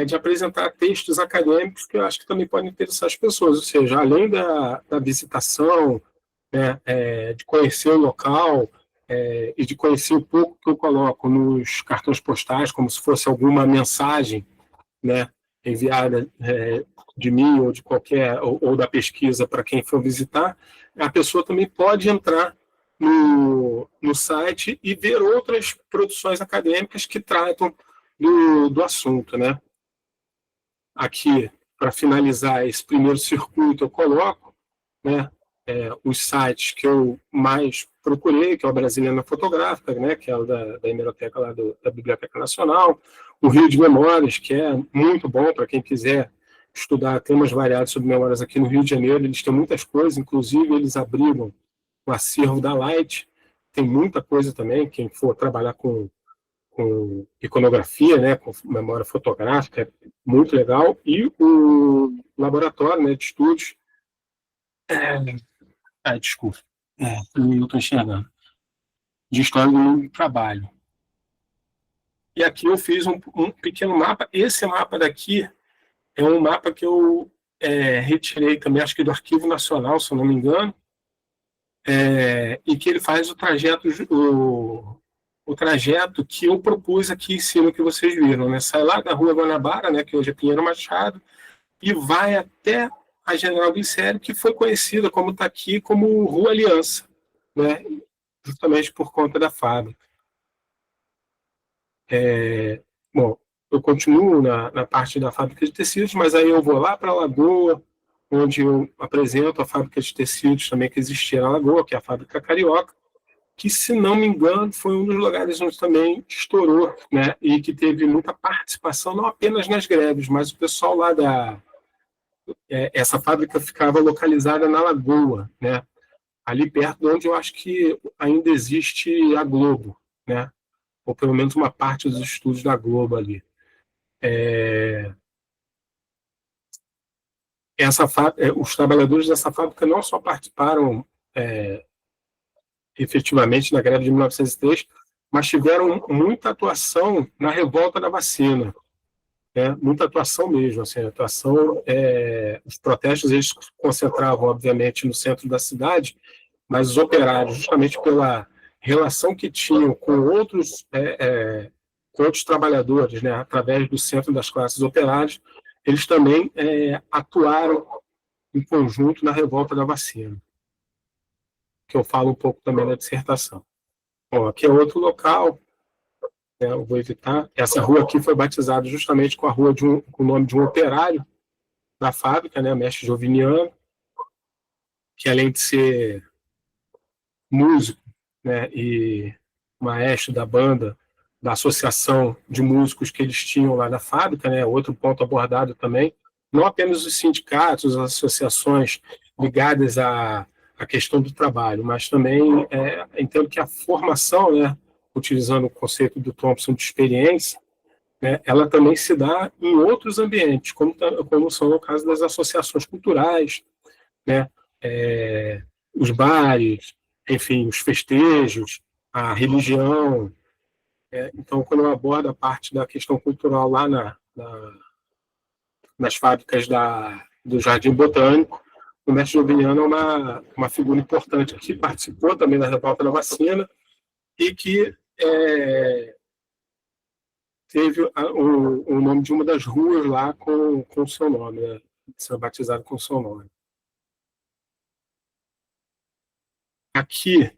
de apresentar textos acadêmicos que eu acho que também podem interessar as pessoas, ou seja, além da visitação, né, de conhecer o local, e de conhecer um pouco que eu coloco nos cartões postais, como se fosse alguma mensagem, né, enviada de mim ou de qualquer, ou da pesquisa para quem for visitar, a pessoa também pode entrar no site e ver outras produções acadêmicas que tratam do assunto, né? Aqui, para finalizar esse primeiro circuito, eu coloco, né, os sites que eu mais procurei, que é o Brasiliana Fotográfica, né, que é o da hemeroteca lá da Biblioteca Nacional, o Rio de Memórias, que é muito bom para quem quiser estudar temas variados sobre memórias aqui no Rio de Janeiro. Eles têm muitas coisas, inclusive eles abrigam o acervo da Light, tem muita coisa também, quem for trabalhar com iconografia, né, com memória fotográfica, é muito legal, e o laboratório, né, de estudos desculpa. Eu estou enxergando. De história do mundo do trabalho. E aqui eu fiz um pequeno mapa. Esse mapa daqui é um mapa que eu retirei também, acho que do Arquivo Nacional, se eu não me engano, e que ele faz o trajeto que eu propus aqui em cima, que vocês viram, né? Sai lá da Rua Guanabara, né, que hoje é Pinheiro Machado, e vai até a General Glicério, que foi conhecida, como está aqui, como Rua Aliança, né? Justamente por conta da fábrica. Bom, eu continuo na parte da fábrica de tecidos, mas aí eu vou lá para a Lagoa, onde eu apresento a fábrica de tecidos também que existia na Lagoa, que é a Fábrica Carioca, que, se não me engano, foi um dos lugares onde também estourou, né? E que teve muita participação, não apenas nas greves, mas o pessoal lá essa fábrica ficava localizada na Lagoa, né? Ali perto de onde eu acho que ainda existe a Globo, né? Ou pelo menos uma parte dos estúdios da Globo ali. Os trabalhadores dessa fábrica não só participaram efetivamente na greve de 1903, mas tiveram muita atuação na revolta da vacina. Muita atuação mesmo, assim, os protestos eles se concentravam, obviamente, no centro da cidade, mas os operários, justamente pela relação que tinham com outros trabalhadores, né, através do Centro das Classes Operárias, eles também atuaram em conjunto na revolta da vacina, que eu falo um pouco também na dissertação. Bom, aqui é outro local, né, eu vou evitar. Essa rua aqui foi batizada justamente com com o nome de um operário da fábrica, né, mestre Joviniano, que além de ser músico, né, e maestro da banda, da associação de músicos que eles tinham lá na fábrica, né, outro ponto abordado também, não apenas os sindicatos, as associações ligadas à questão do trabalho, mas também entendo que a formação, né, utilizando o conceito do Thompson de experiência, né, ela também se dá em outros ambientes, como são no caso das associações culturais, né, os bares, enfim, os festejos, a religião. Então, quando eu abordo a parte da questão cultural lá nas fábricas do Jardim Botânico, o mestre Joviniano é uma figura importante que participou também da revolta da vacina e que teve o nome de uma das ruas lá com o seu nome, né? Sendo batizado com o seu nome. Aqui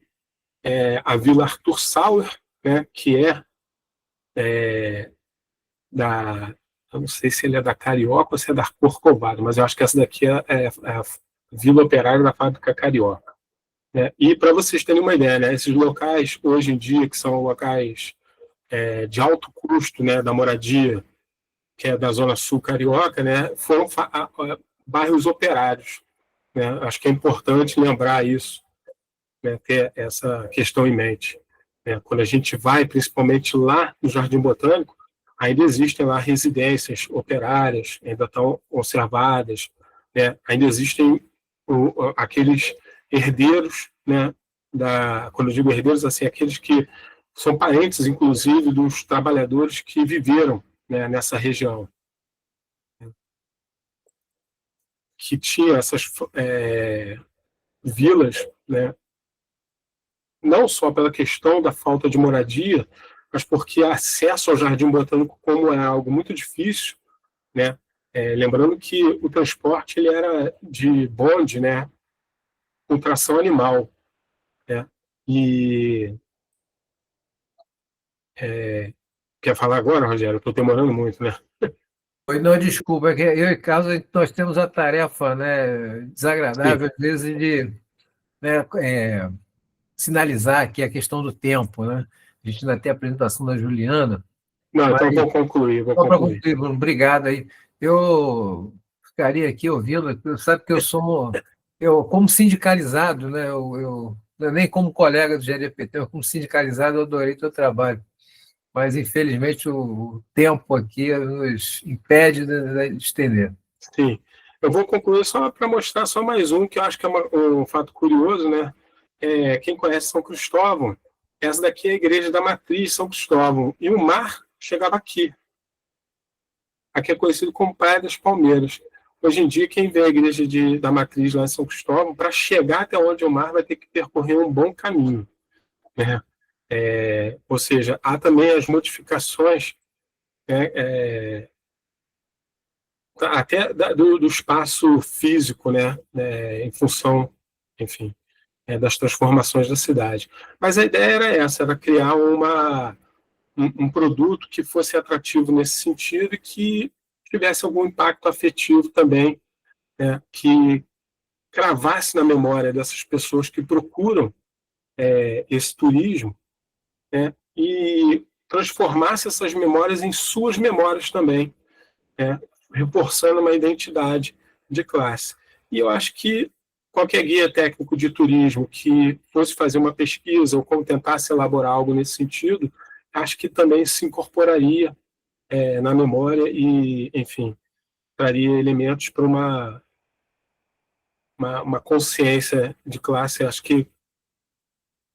é a Vila Arthur Sauer, né, que eu não sei se ele é da Carioca ou se é da Corcovado, mas eu acho que essa daqui é a Vila Operária da Fábrica Carioca. Né? E para vocês terem uma ideia, né, esses locais, hoje em dia, que são locais de alto custo, né, da moradia, que é da Zona Sul Carioca, né, foram bairros operários. Né? Acho que é importante lembrar isso, né, ter essa questão em mente. Né? Quando a gente vai, principalmente lá no Jardim Botânico, ainda existem lá residências operárias, ainda estão conservadas, né? Ainda existem aqueles herdeiros, né? Quando eu digo herdeiros, assim, aqueles que são parentes, inclusive, dos trabalhadores que viveram, né, nessa região, que tinha essas vilas, né? Não só pela questão da falta de moradia, mas porque acesso ao Jardim Botânico, como é algo muito difícil, né? Lembrando que o transporte ele era de bonde, né? Com tração animal, né? E quer falar agora, Rogério? Estou demorando muito, né? Não, desculpa, é que eu e Carlos nós temos a tarefa, né, desagradável, Sim. às vezes, de, né, sinalizar aqui a questão do tempo. Né? A gente ainda tem a apresentação da Juliana. Não, mas, então vou concluir. Só para concluir, Bruno, obrigado aí. Eu ficaria aqui ouvindo, sabe que eu como sindicalizado, né, nem como colega do GDPT, como sindicalizado, eu adorei o teu trabalho. Mas, infelizmente, o tempo aqui nos impede de estender. Sim. Eu vou concluir só para mostrar só mais um, que eu acho que é um fato curioso, né? Quem conhece São Cristóvão, essa daqui é a igreja da Matriz São Cristóvão, e o mar chegava aqui. Aqui é conhecido como Praia das Palmeiras. Hoje em dia, quem vê a igreja da Matriz lá em São Cristóvão, para chegar até onde é o mar, vai ter que percorrer um bom caminho. Né? Ou seja, há também as modificações até do espaço físico, né? Em função, enfim, das transformações da cidade. Mas a ideia era essa, era criar um produto que fosse atrativo nesse sentido e que tivesse algum impacto afetivo também, né? Que cravasse na memória dessas pessoas que procuram esse turismo, né? E transformasse essas memórias em suas memórias também, né? Reforçando uma identidade de classe. E eu acho que qualquer guia técnico de turismo que fosse fazer uma pesquisa ou como tentasse elaborar algo nesse sentido, acho que também se incorporaria na memória e, enfim, traria elementos para uma consciência de classe, acho que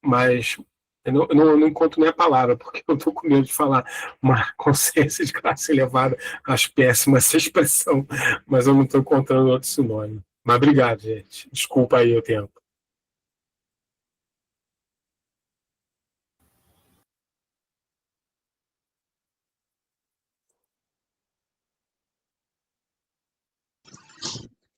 mais... Eu não encontro nem a palavra, porque eu estou com medo de falar uma consciência de classe elevada. Acho péssima essa expressão, mas eu não estou encontrando outro sinônimo. Mas obrigado, gente. Desculpa aí o tempo.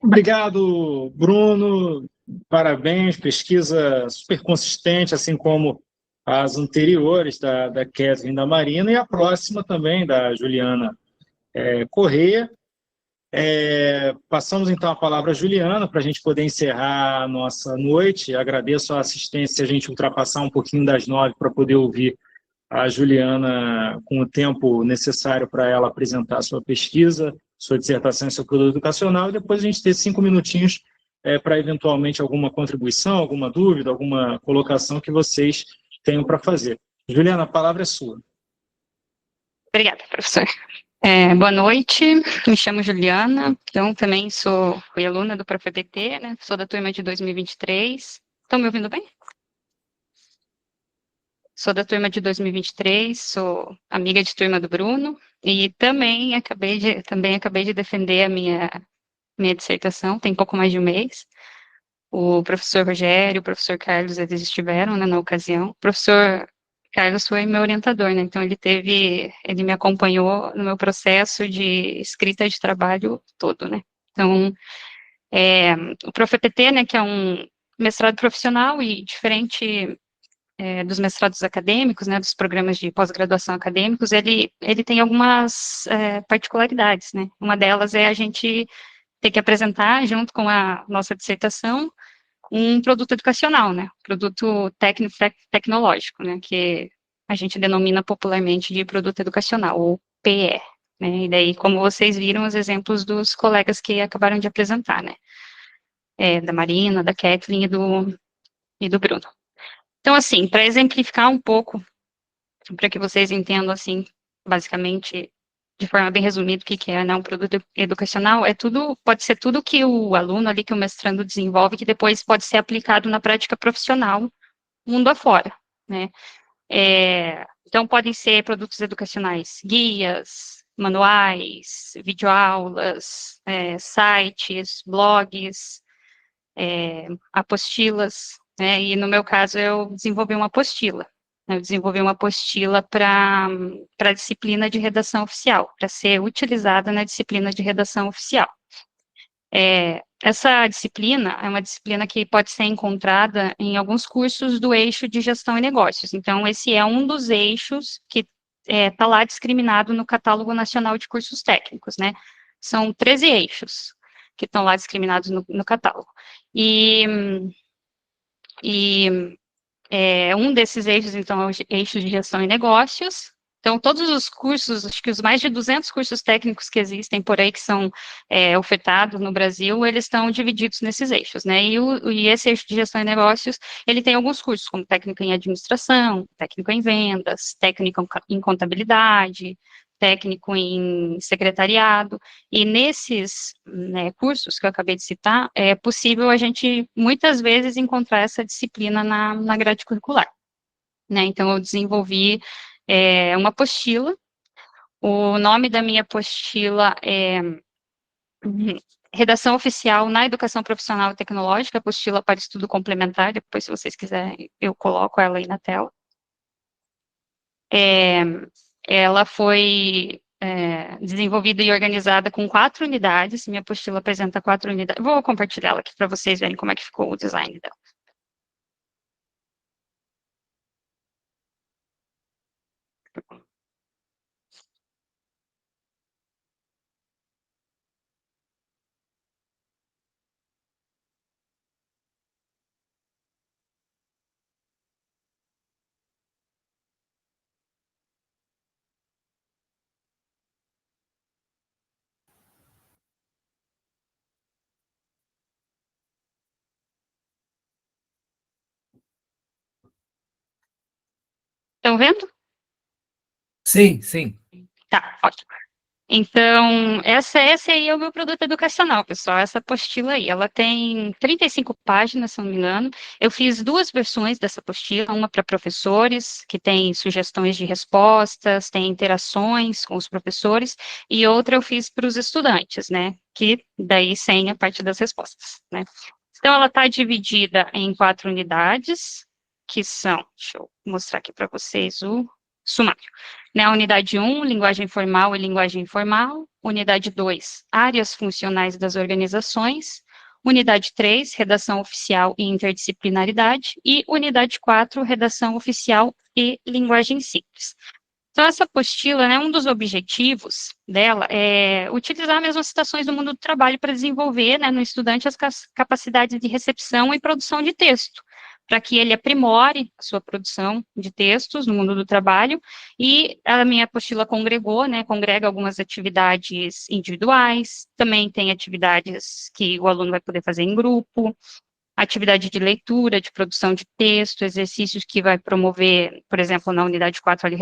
Obrigado, Bruno. Parabéns, pesquisa super consistente, assim como as anteriores da Kathleen e da Marina, e a próxima também, da Juliana Correia. Passamos então a palavra à Juliana para a gente poder encerrar a nossa noite. Agradeço a assistência, a gente ultrapassar um pouquinho das 9 para poder ouvir a Juliana com o tempo necessário para ela apresentar a sua pesquisa, sua dissertação e seu produto educacional, e depois a gente ter 5 minutinhos para eventualmente alguma contribuição, alguma dúvida, alguma colocação que vocês tenham para fazer. Juliana, a palavra é sua. Obrigada, professor. Boa noite, me chamo Juliana, então também fui aluna do ProfEBT, né? Sou da turma de 2023. Estão me ouvindo bem? Sou da turma de 2023, sou amiga de turma do Bruno, e também acabei de defender a minha dissertação, tem pouco mais de um mês. O professor Rogério, o professor Carlos, eles estiveram, né, na ocasião. O professor Carlos foi meu orientador, né, então ele me acompanhou no meu processo de escrita de trabalho todo, né. Então, o ProfEPT, né, que é um mestrado profissional e diferente dos mestrados acadêmicos, né, dos programas de pós-graduação acadêmicos, ele tem algumas particularidades, né. Uma delas é a gente ter que apresentar, junto com a nossa dissertação, um produto educacional, né, produto tecnológico, né, que a gente denomina popularmente de produto educacional, ou PE, né, e daí, como vocês viram, os exemplos dos colegas que acabaram de apresentar, né, da Marina, da Kathleen e do Bruno. Então, assim, para exemplificar um pouco, para que vocês entendam, assim, basicamente, de forma bem resumida, o que é, né, um produto educacional, pode ser tudo que o aluno ali, que o mestrando desenvolve, que depois pode ser aplicado na prática profissional, mundo afora, né. Então, podem ser produtos educacionais, guias, manuais, videoaulas, sites, blogs, apostilas, né, e no meu caso eu desenvolvi uma apostila. Eu desenvolvi uma apostila para a disciplina de redação oficial, para ser utilizada na disciplina de redação oficial. Essa disciplina é uma disciplina que pode ser encontrada em alguns cursos do eixo de gestão e negócios. Então, esse é um dos eixos que está lá discriminado no Catálogo Nacional de Cursos Técnicos, né? São 13 eixos que estão lá discriminados no catálogo. E um desses eixos, então, é o eixo de gestão e negócios. Então, todos os cursos, acho que os mais de 200 cursos técnicos que existem por aí, que são ofertados no Brasil, eles estão divididos nesses eixos, né? E esse eixo de gestão e negócios, ele tem alguns cursos, como técnico em administração, técnico em vendas, técnico em contabilidade, técnico em secretariado, e nesses, né, cursos que eu acabei de citar, é possível a gente, muitas vezes, encontrar essa disciplina na grade curricular, né. Então, eu desenvolvi uma apostila. O nome da minha apostila é Redação Oficial na Educação Profissional e Tecnológica, apostila para estudo complementar. Depois, se vocês quiserem, eu coloco ela aí na tela. Ela foi desenvolvida e organizada com 4 unidades. Minha apostila apresenta 4 unidades. Vou compartilhar ela aqui para vocês verem como é que ficou o design dela. Estão vendo? Sim, sim. Tá, ótimo. Então, esse aí é o meu produto educacional, pessoal, essa apostila aí. Ela tem 35 páginas, se não me engano. Eu fiz 2 versões dessa apostila, uma para professores, que tem sugestões de respostas, tem interações com os professores, e outra eu fiz para os estudantes, né, que daí sem a parte das respostas, né. Então, ela está dividida em 4 unidades, que são, deixa eu mostrar aqui para vocês o sumário. Na unidade 1, linguagem formal e linguagem informal. Unidade 2, áreas funcionais das organizações. Unidade 3, redação oficial e interdisciplinaridade. E unidade 4, redação oficial e linguagem simples. Então, essa apostila, né, um dos objetivos dela é utilizar mesmo as citações do mundo do trabalho para desenvolver, né, no estudante as capacidades de recepção e produção de texto, para que ele aprimore a sua produção de textos no mundo do trabalho, e a minha apostila congregou, né, congrega algumas atividades individuais, também tem atividades que o aluno vai poder fazer em grupo, atividade de leitura, de produção de texto, exercícios que vai promover, por exemplo, na unidade 4, ali,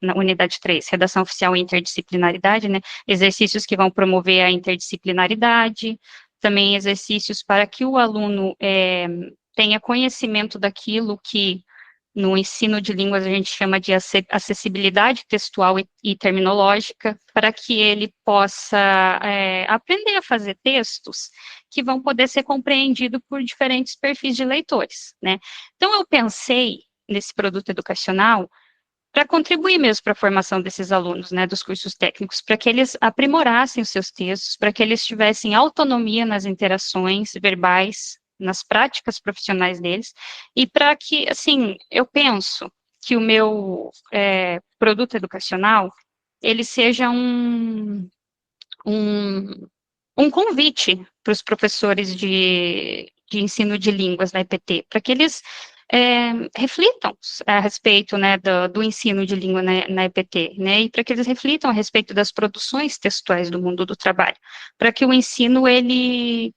na unidade 3, redação oficial e interdisciplinaridade, né, exercícios que vão promover a interdisciplinaridade, também exercícios para que o aluno tenha conhecimento daquilo que no ensino de línguas a gente chama de acessibilidade textual e terminológica, para que ele possa aprender a fazer textos que vão poder ser compreendidos por diferentes perfis de leitores, né? Então, eu pensei nesse produto educacional para contribuir mesmo para a formação desses alunos, né, dos cursos técnicos, para que eles aprimorassem os seus textos, para que eles tivessem autonomia nas interações verbais, nas práticas profissionais deles, e para que, assim, eu penso que o meu produto educacional, ele seja um convite para os professores de ensino de línguas na EPT, para que eles reflitam a respeito, né, do ensino de língua na EPT, né, e para que eles reflitam a respeito das produções textuais do mundo do trabalho, para que o ensino, ele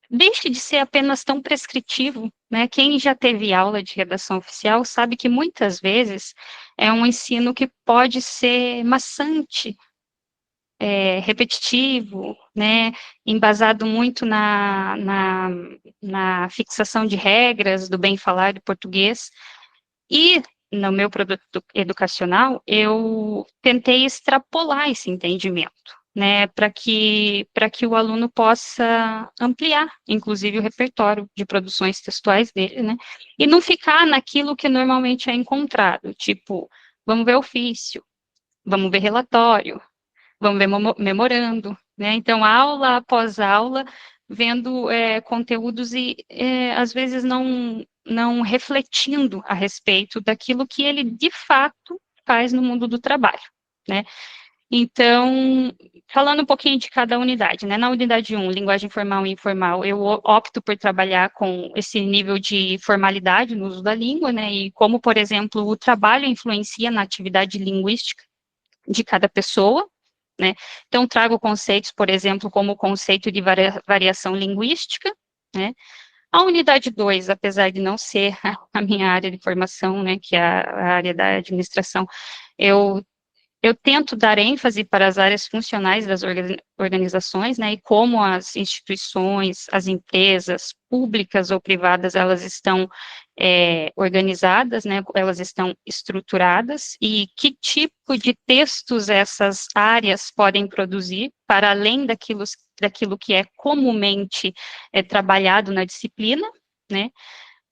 deixe de ser apenas tão prescritivo, né? Quem já teve aula de redação oficial sabe que muitas vezes é um ensino que pode ser maçante, repetitivo, né? Embasado muito na fixação de regras do bem falar do português. E no meu produto educacional, eu tentei extrapolar esse entendimento, né, para que o aluno possa ampliar, inclusive, o repertório de produções textuais dele, né, e não ficar naquilo que normalmente é encontrado, tipo, vamos ver ofício, vamos ver relatório, vamos ver memorando, né, então, aula após aula, vendo conteúdos e, às vezes, não refletindo a respeito daquilo que ele, de fato, faz no mundo do trabalho, né. Então, falando um pouquinho de cada unidade, né, na unidade 1, linguagem formal e informal, eu opto por trabalhar com esse nível de formalidade no uso da língua, né, e como, por exemplo, o trabalho influencia na atividade linguística de cada pessoa, né, então trago conceitos, por exemplo, como o conceito de variação linguística, né. A unidade 2, apesar de não ser a minha área de formação, né, que é a área da administração, eu tento dar ênfase para as áreas funcionais das organizações, né, e como as instituições, as empresas, públicas ou privadas, elas estão organizadas, né, elas estão estruturadas, e que tipo de textos essas áreas podem produzir, para além daquilo que é comumente trabalhado na disciplina, né.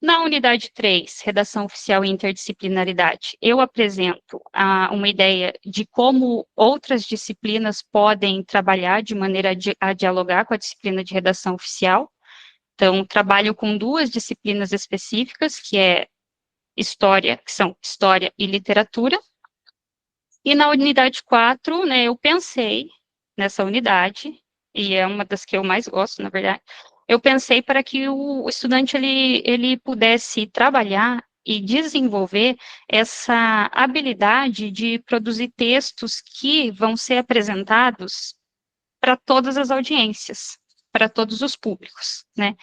Na unidade 3, redação oficial e interdisciplinaridade, eu apresento uma ideia de como outras disciplinas podem trabalhar de maneira a dialogar com a disciplina de redação oficial. Então, trabalho com 2 disciplinas específicas, que são História e Literatura. E na unidade 4, né, eu pensei nessa unidade, e é uma das que eu mais gosto, na verdade, eu pensei para que o estudante ele pudesse trabalhar e desenvolver essa habilidade de produzir textos que vão ser apresentados para todas as audiências, para todos os públicos, né?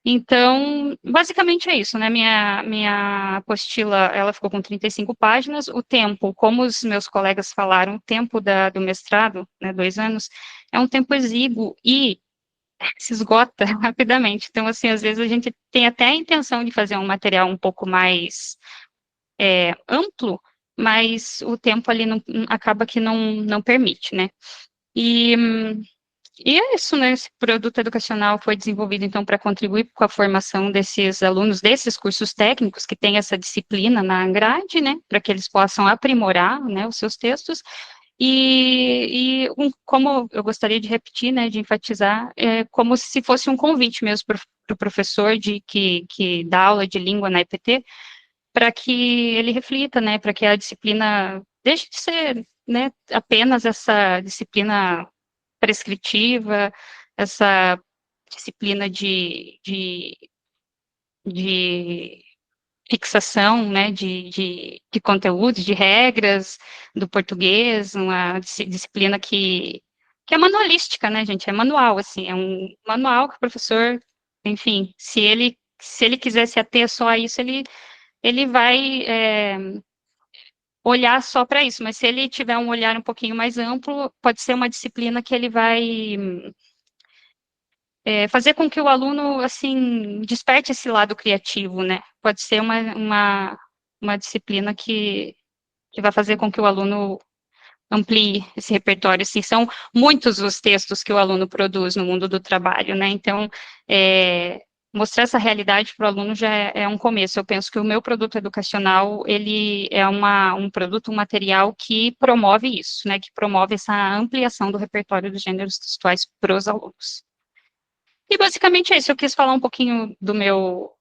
Então, basicamente é isso, né? Minha apostila, ela ficou com 35 páginas. O tempo, como os meus colegas falaram, o tempo do mestrado, né, 2 anos, é um tempo exíguo e se esgota rapidamente. Então, assim, às vezes a gente tem até a intenção de fazer um material um pouco mais amplo, mas o tempo ali acaba que não permite, né? E E é isso, né? Esse produto educacional foi desenvolvido, então, para contribuir com a formação desses alunos desses cursos técnicos que têm essa disciplina na grade, né? Para que eles possam aprimorar, né, os seus textos. Como eu gostaria de repetir, né, de enfatizar, como se fosse um convite mesmo para o professor que dá aula de língua na EPT, para que ele reflita, né, para que a disciplina deixe de ser, né, apenas essa disciplina prescritiva, essa disciplina de fixação, né, de conteúdos, de regras do português, uma disciplina que é manualística, né, gente, é manual, assim, é um manual que o professor, enfim, se ele quiser se ater só a isso, ele vai olhar só para isso, mas se ele tiver um olhar um pouquinho mais amplo, pode ser uma disciplina que ele vai fazer com que o aluno, assim, desperte esse lado criativo, né? Pode ser uma disciplina que vai fazer com que o aluno amplie esse repertório, assim, são muitos os textos que o aluno produz no mundo do trabalho, né? Então, mostrar essa realidade para o aluno já é um começo. Eu penso que o meu produto educacional, ele é um produto, um material que promove isso, né? Que promove essa ampliação do repertório dos gêneros textuais para os alunos. E basicamente é isso, eu quis falar um pouquinho do meu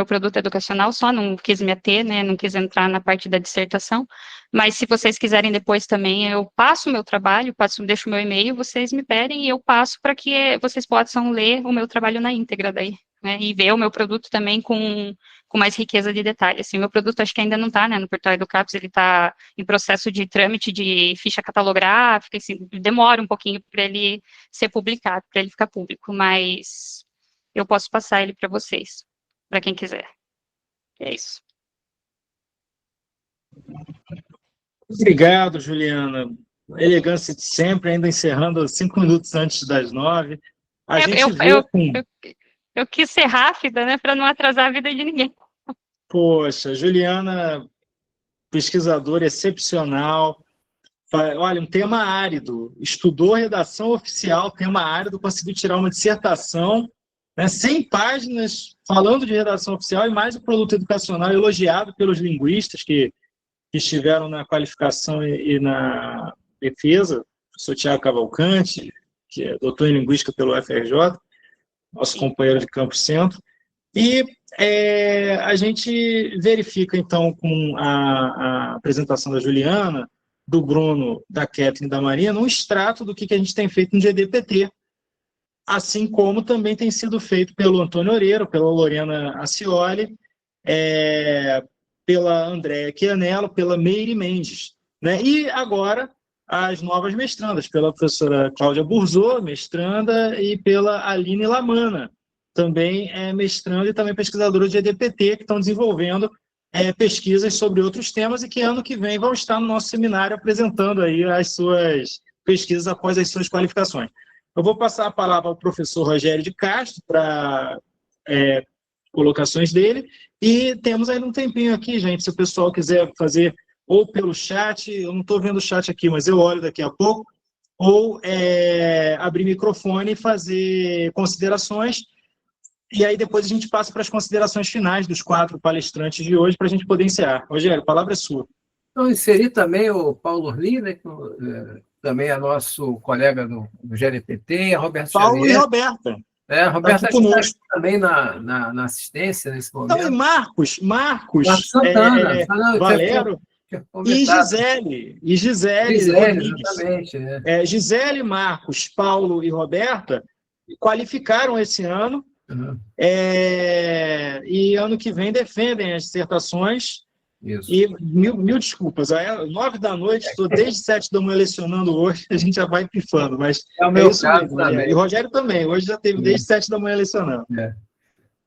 produto educacional, só não quis me ater, né, não quis entrar na parte da dissertação, mas se vocês quiserem depois também, eu passo o meu trabalho, deixo o meu e-mail, vocês me pedem e eu passo para que vocês possam ler o meu trabalho na íntegra daí, né, e ver o meu produto também com mais riqueza de detalhe. Assim, o meu produto acho que ainda não está, né, no portal EduCaps, ele está em processo de trâmite de ficha catalográfica, assim, demora um pouquinho para ele ser publicado, para ele ficar público, mas eu posso passar ele para vocês, para quem quiser. É isso. Obrigado, Juliana. Elegância de sempre, ainda encerrando 5 minutos antes das 9. A gente vê eu quis ser rápida, né, para não atrasar a vida de ninguém. Poxa, Juliana, pesquisadora excepcional. Olha, um tema árido. Estudou redação oficial, tema árido, conseguiu tirar uma dissertação, né, 100 páginas falando de redação oficial e mais o produto educacional elogiado pelos linguistas que estiveram na qualificação e na defesa, o professor Tiago Cavalcante, que é doutor em linguística pelo UFRJ, nosso companheiro de Campo Centro, e a gente verifica, então, com a apresentação da Juliana, do Bruno, da Kathleen e da Marina, um extrato do que a gente tem feito no GDPT, assim como também tem sido feito pelo Antônio Oreiro, pela Lorena Acioli, pela Andréa Chianello, pela Meire Mendes, né? E agora as novas mestrandas, pela professora Cláudia Burzô, mestranda, e pela Aline Lamana, também mestranda e também pesquisadora de EDPT, que estão desenvolvendo pesquisas sobre outros temas e que ano que vem vão estar no nosso seminário apresentando aí as suas pesquisas após as suas qualificações. Eu vou passar a palavra ao professor Rogério de Castro para colocações dele, e temos ainda um tempinho aqui, gente, se o pessoal quiser fazer ou pelo chat, eu não estou vendo o chat aqui, mas eu olho daqui a pouco, ou abrir microfone e fazer considerações, e aí depois a gente passa para as considerações finais dos 4 palestrantes de hoje, para a gente poder encerrar. Rogério, a palavra é sua. Então, inseri também o Paulo Orli, né, que também é nosso colega do GLPT, a Roberta Paulo Xavier. E Roberta. A Roberta está aqui também na assistência nesse momento. Então, e Marcos Santana, Valério e Gisele. Exatamente. Gisele, Marcos, Paulo e Roberta qualificaram esse ano, e ano que vem defendem as dissertações. Isso. E mil desculpas, 9 da noite, estou desde 7 da manhã lecionando hoje, a gente já vai pifando, mas é o meu isso caso mesmo, também. E o Rogério também, hoje já teve desde 7 da manhã lecionando.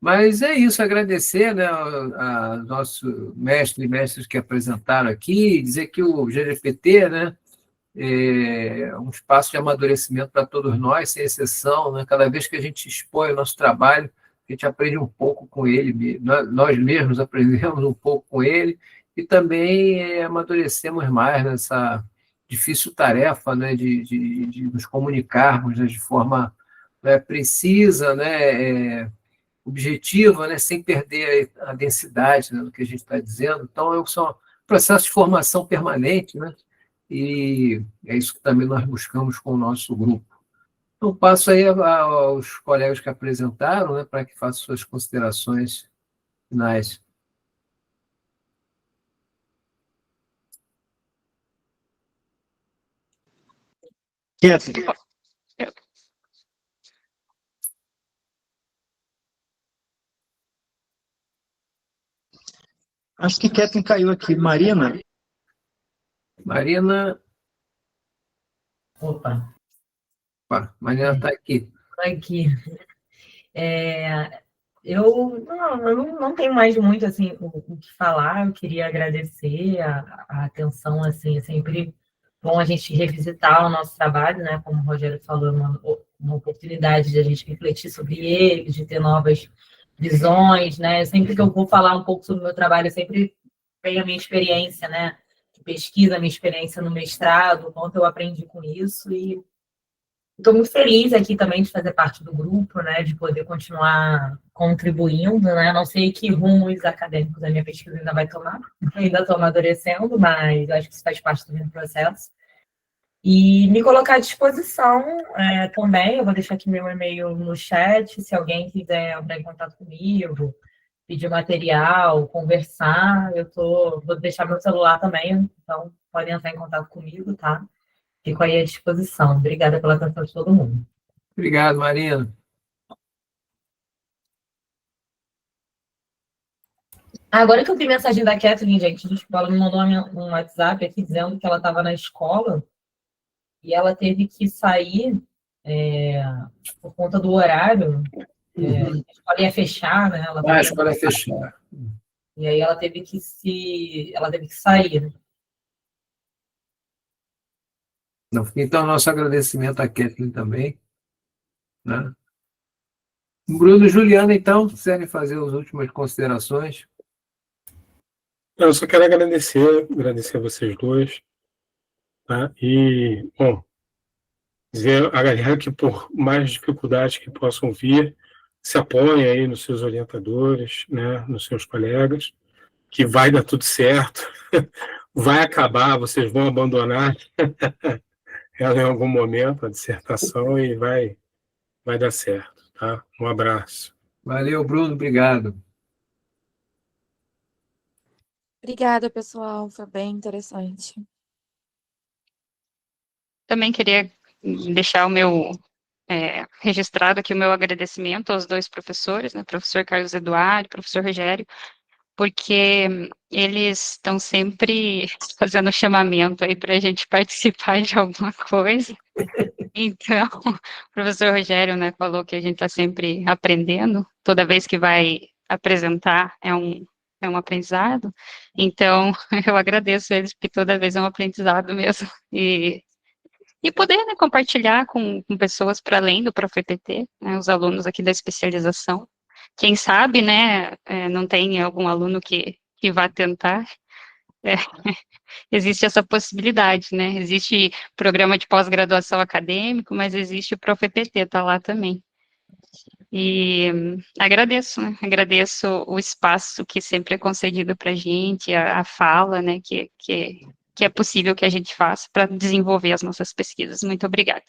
Mas é isso, agradecer, né, a nosso mestre e mestres que apresentaram aqui, dizer que o GLPT, né, é um espaço de amadurecimento para todos nós, sem exceção, né? Cada vez que a gente expõe o nosso trabalho, a gente aprende um pouco com ele, nós mesmos aprendemos um pouco com ele, e também amadurecemos mais difícil tarefa, né, de nos comunicarmos, né, de forma, né, precisa, né, objetiva, né, sem perder a densidade, né, do que a gente está dizendo. Então, é um processo de formação permanente, né, e é isso que também nós buscamos com o nosso grupo. Então, passo aí aos colegas que apresentaram, né, para que façam suas considerações finais. Kathleen, acho que Kathleen caiu aqui. Marina? Marina, Opa, Marina está aqui. aqui. Eu não tenho mais muito assim o que falar. Eu queria agradecer a atenção, assim, é sempre bom a gente revisitar o nosso trabalho, né? Como o Rogério falou, uma oportunidade de a gente refletir sobre ele, de ter novas visões, né? Sempre que eu vou falar um pouco sobre o meu trabalho, eu sempre tenho a minha experiência, né? De pesquisa, a minha experiência no mestrado, o quanto eu aprendi com isso, e estou muito feliz aqui também de fazer parte do grupo, né, de poder continuar contribuindo, né, não sei que rumos acadêmicos a minha pesquisa ainda vai tomar, ainda estou amadurecendo, mas eu acho que isso faz parte do processo. E me colocar à disposição também, eu vou deixar aqui meu e-mail no chat, se alguém quiser entrar em contato comigo, pedir material, conversar, vou deixar meu celular também, então podem entrar em contato comigo, tá? Fico aí à disposição. Obrigada pela atenção de todo mundo. Obrigado, Marina. Agora que eu vi mensagem da Kathleen, gente, desculpa, ela me mandou um WhatsApp aqui dizendo que ela estava na escola e ela teve que sair por conta do horário. A escola ia fechar, né? A escola ia fechar. E aí ela teve que sair, né? Então, nosso agradecimento à Kathleen também. Né? Bruno e Juliana, então, quiserem fazer as últimas considerações. Eu só quero agradecer a vocês dois. Tá? E, bom, dizer a galera que, por mais dificuldades que possam vir, se apoiem aí nos seus orientadores, né, nos seus colegas, que vai dar tudo certo, vai acabar, vocês vão abandonar ela em algum momento, a dissertação, e vai dar certo. Tá? Um abraço. Valeu, Bruno, obrigado. Obrigada, pessoal. Foi bem interessante. Também queria deixar registrado aqui o meu agradecimento aos dois professores, né, professor Carlos Eduardo e professor Rogério, porque eles estão sempre fazendo chamamento aí para a gente participar de alguma coisa. Então, o professor Rogério, né, falou que a gente está sempre aprendendo, toda vez que vai apresentar é um aprendizado. Então, eu agradeço eles, porque toda vez é um aprendizado mesmo. E poder, né, compartilhar com pessoas para além do ProfEPT, né, os alunos aqui da especialização. Quem sabe, né, não tem algum aluno que vá tentar. Existe essa possibilidade, né? Existe programa de pós-graduação acadêmico, mas existe o ProfEPT, está lá também. E agradeço, né? Agradeço o espaço que sempre é concedido para a gente, a fala, né, que é possível que a gente faça para desenvolver as nossas pesquisas. Muito obrigada.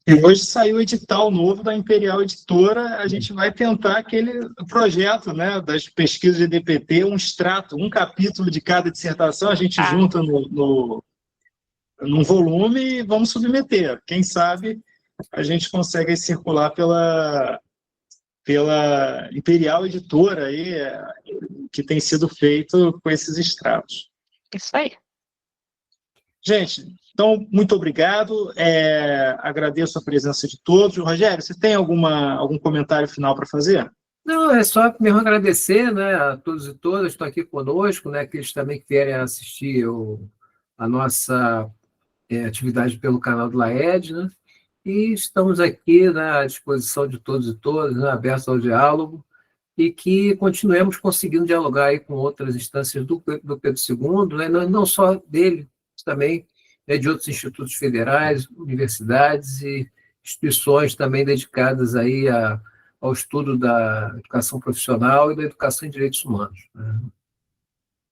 E hoje saiu o edital novo da Imperial Editora, a gente vai tentar aquele projeto, né, das pesquisas de DPT, um extrato, um capítulo de cada dissertação, a gente junta num volume e vamos submeter. Quem sabe a gente consegue circular pela Imperial Editora, aí, que tem sido feito com esses extratos. Isso aí. Gente, então, muito obrigado. Agradeço a presença de todos. Rogério, você tem algum comentário final para fazer? Não, é só mesmo agradecer, né, a todos e todas que estão aqui conosco, né, aqueles também que vierem assistir a nossa atividade pelo canal do LAED, né, e estamos aqui, né, à disposição de todos e todas, né, abertos ao diálogo, e que continuemos conseguindo dialogar aí com outras instâncias do Pedro II, né, não só dele, também, né, de outros institutos federais, universidades e instituições também dedicadas aí ao estudo da educação profissional e da educação em direitos humanos, né?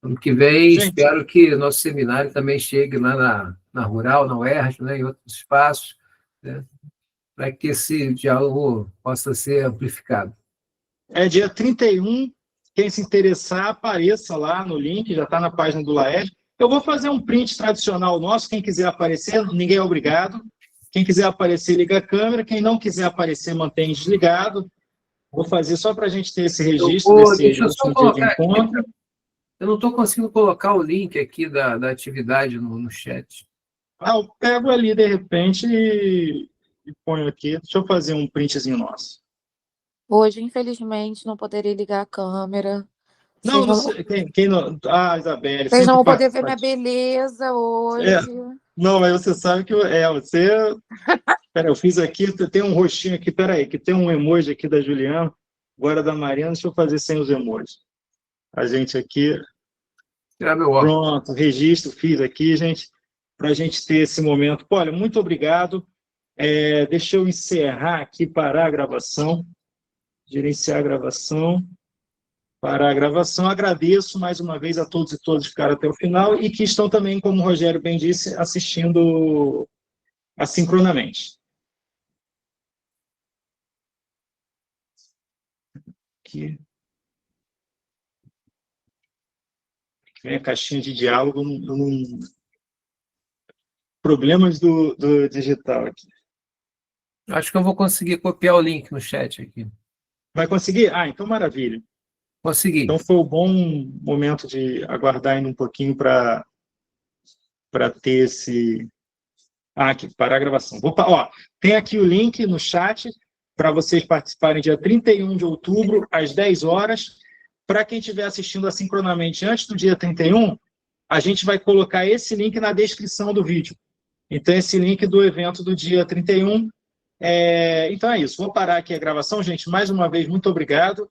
Ano que vem, Gente, espero que o nosso seminário também chegue lá na Rural, na UERJ, né, em outros espaços, né, para que esse diálogo possa ser amplificado. é dia 31. Quem se interessar, apareça lá no link, já está na página do Laed. Eu vou fazer um print tradicional nosso, quem quiser aparecer, ninguém é obrigado. Quem quiser aparecer, liga a câmera. Quem não quiser aparecer, mantém desligado. Vou fazer só para a gente ter esse registro Deixa eu desse só último dia de colocar encontro. aqui, eu não estou conseguindo colocar o link aqui da atividade no chat. Eu pego ali, de repente, e ponho aqui. Deixa eu fazer um printzinho nosso. Hoje, infelizmente, não poderei ligar a câmera. Não, Vocês não não, sei. Quem não... Ah, Isabelle, vocês não sempre vão poder ver minha participa. beleza É, hoje. não, mas você sabe que você. Peraí, eu fiz aqui, tem um rostinho aqui, peraí, que tem um emoji aqui da Juliana, agora da Mariana, deixa eu fazer sem os emojis. A gente aqui, Tirar meu óculos. pronto, registro, fiz aqui, gente, para a gente ter esse momento. Pô, olha, muito obrigado. Deixa eu encerrar aqui, parar a gravação, gerenciar a gravação, parar a gravação. Agradeço mais uma vez a todos e todas que ficaram até o final e que estão também, como o Rogério bem disse, assistindo assincronamente. Aqui. Vem a caixinha de diálogo, problemas do digital aqui. Acho que eu vou conseguir copiar o link no chat aqui. Vai conseguir? Ah, então maravilha. Consegui. Então foi um bom momento de aguardar ainda um pouquinho para ter esse... Ah, aqui, parar a gravação. Tem aqui o link no chat para vocês participarem dia 31 de outubro, às 10 horas. Para quem estiver assistindo assincronamente antes do dia 31, a gente vai colocar esse link na descrição do vídeo. Então, esse link do evento do dia 31. Então é isso. Vou parar aqui a gravação, gente. Mais uma vez, muito obrigado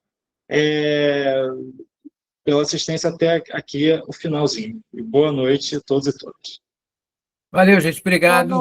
pela assistência até aqui, o finalzinho. E boa noite a todos e todas. Valeu, gente. Obrigado.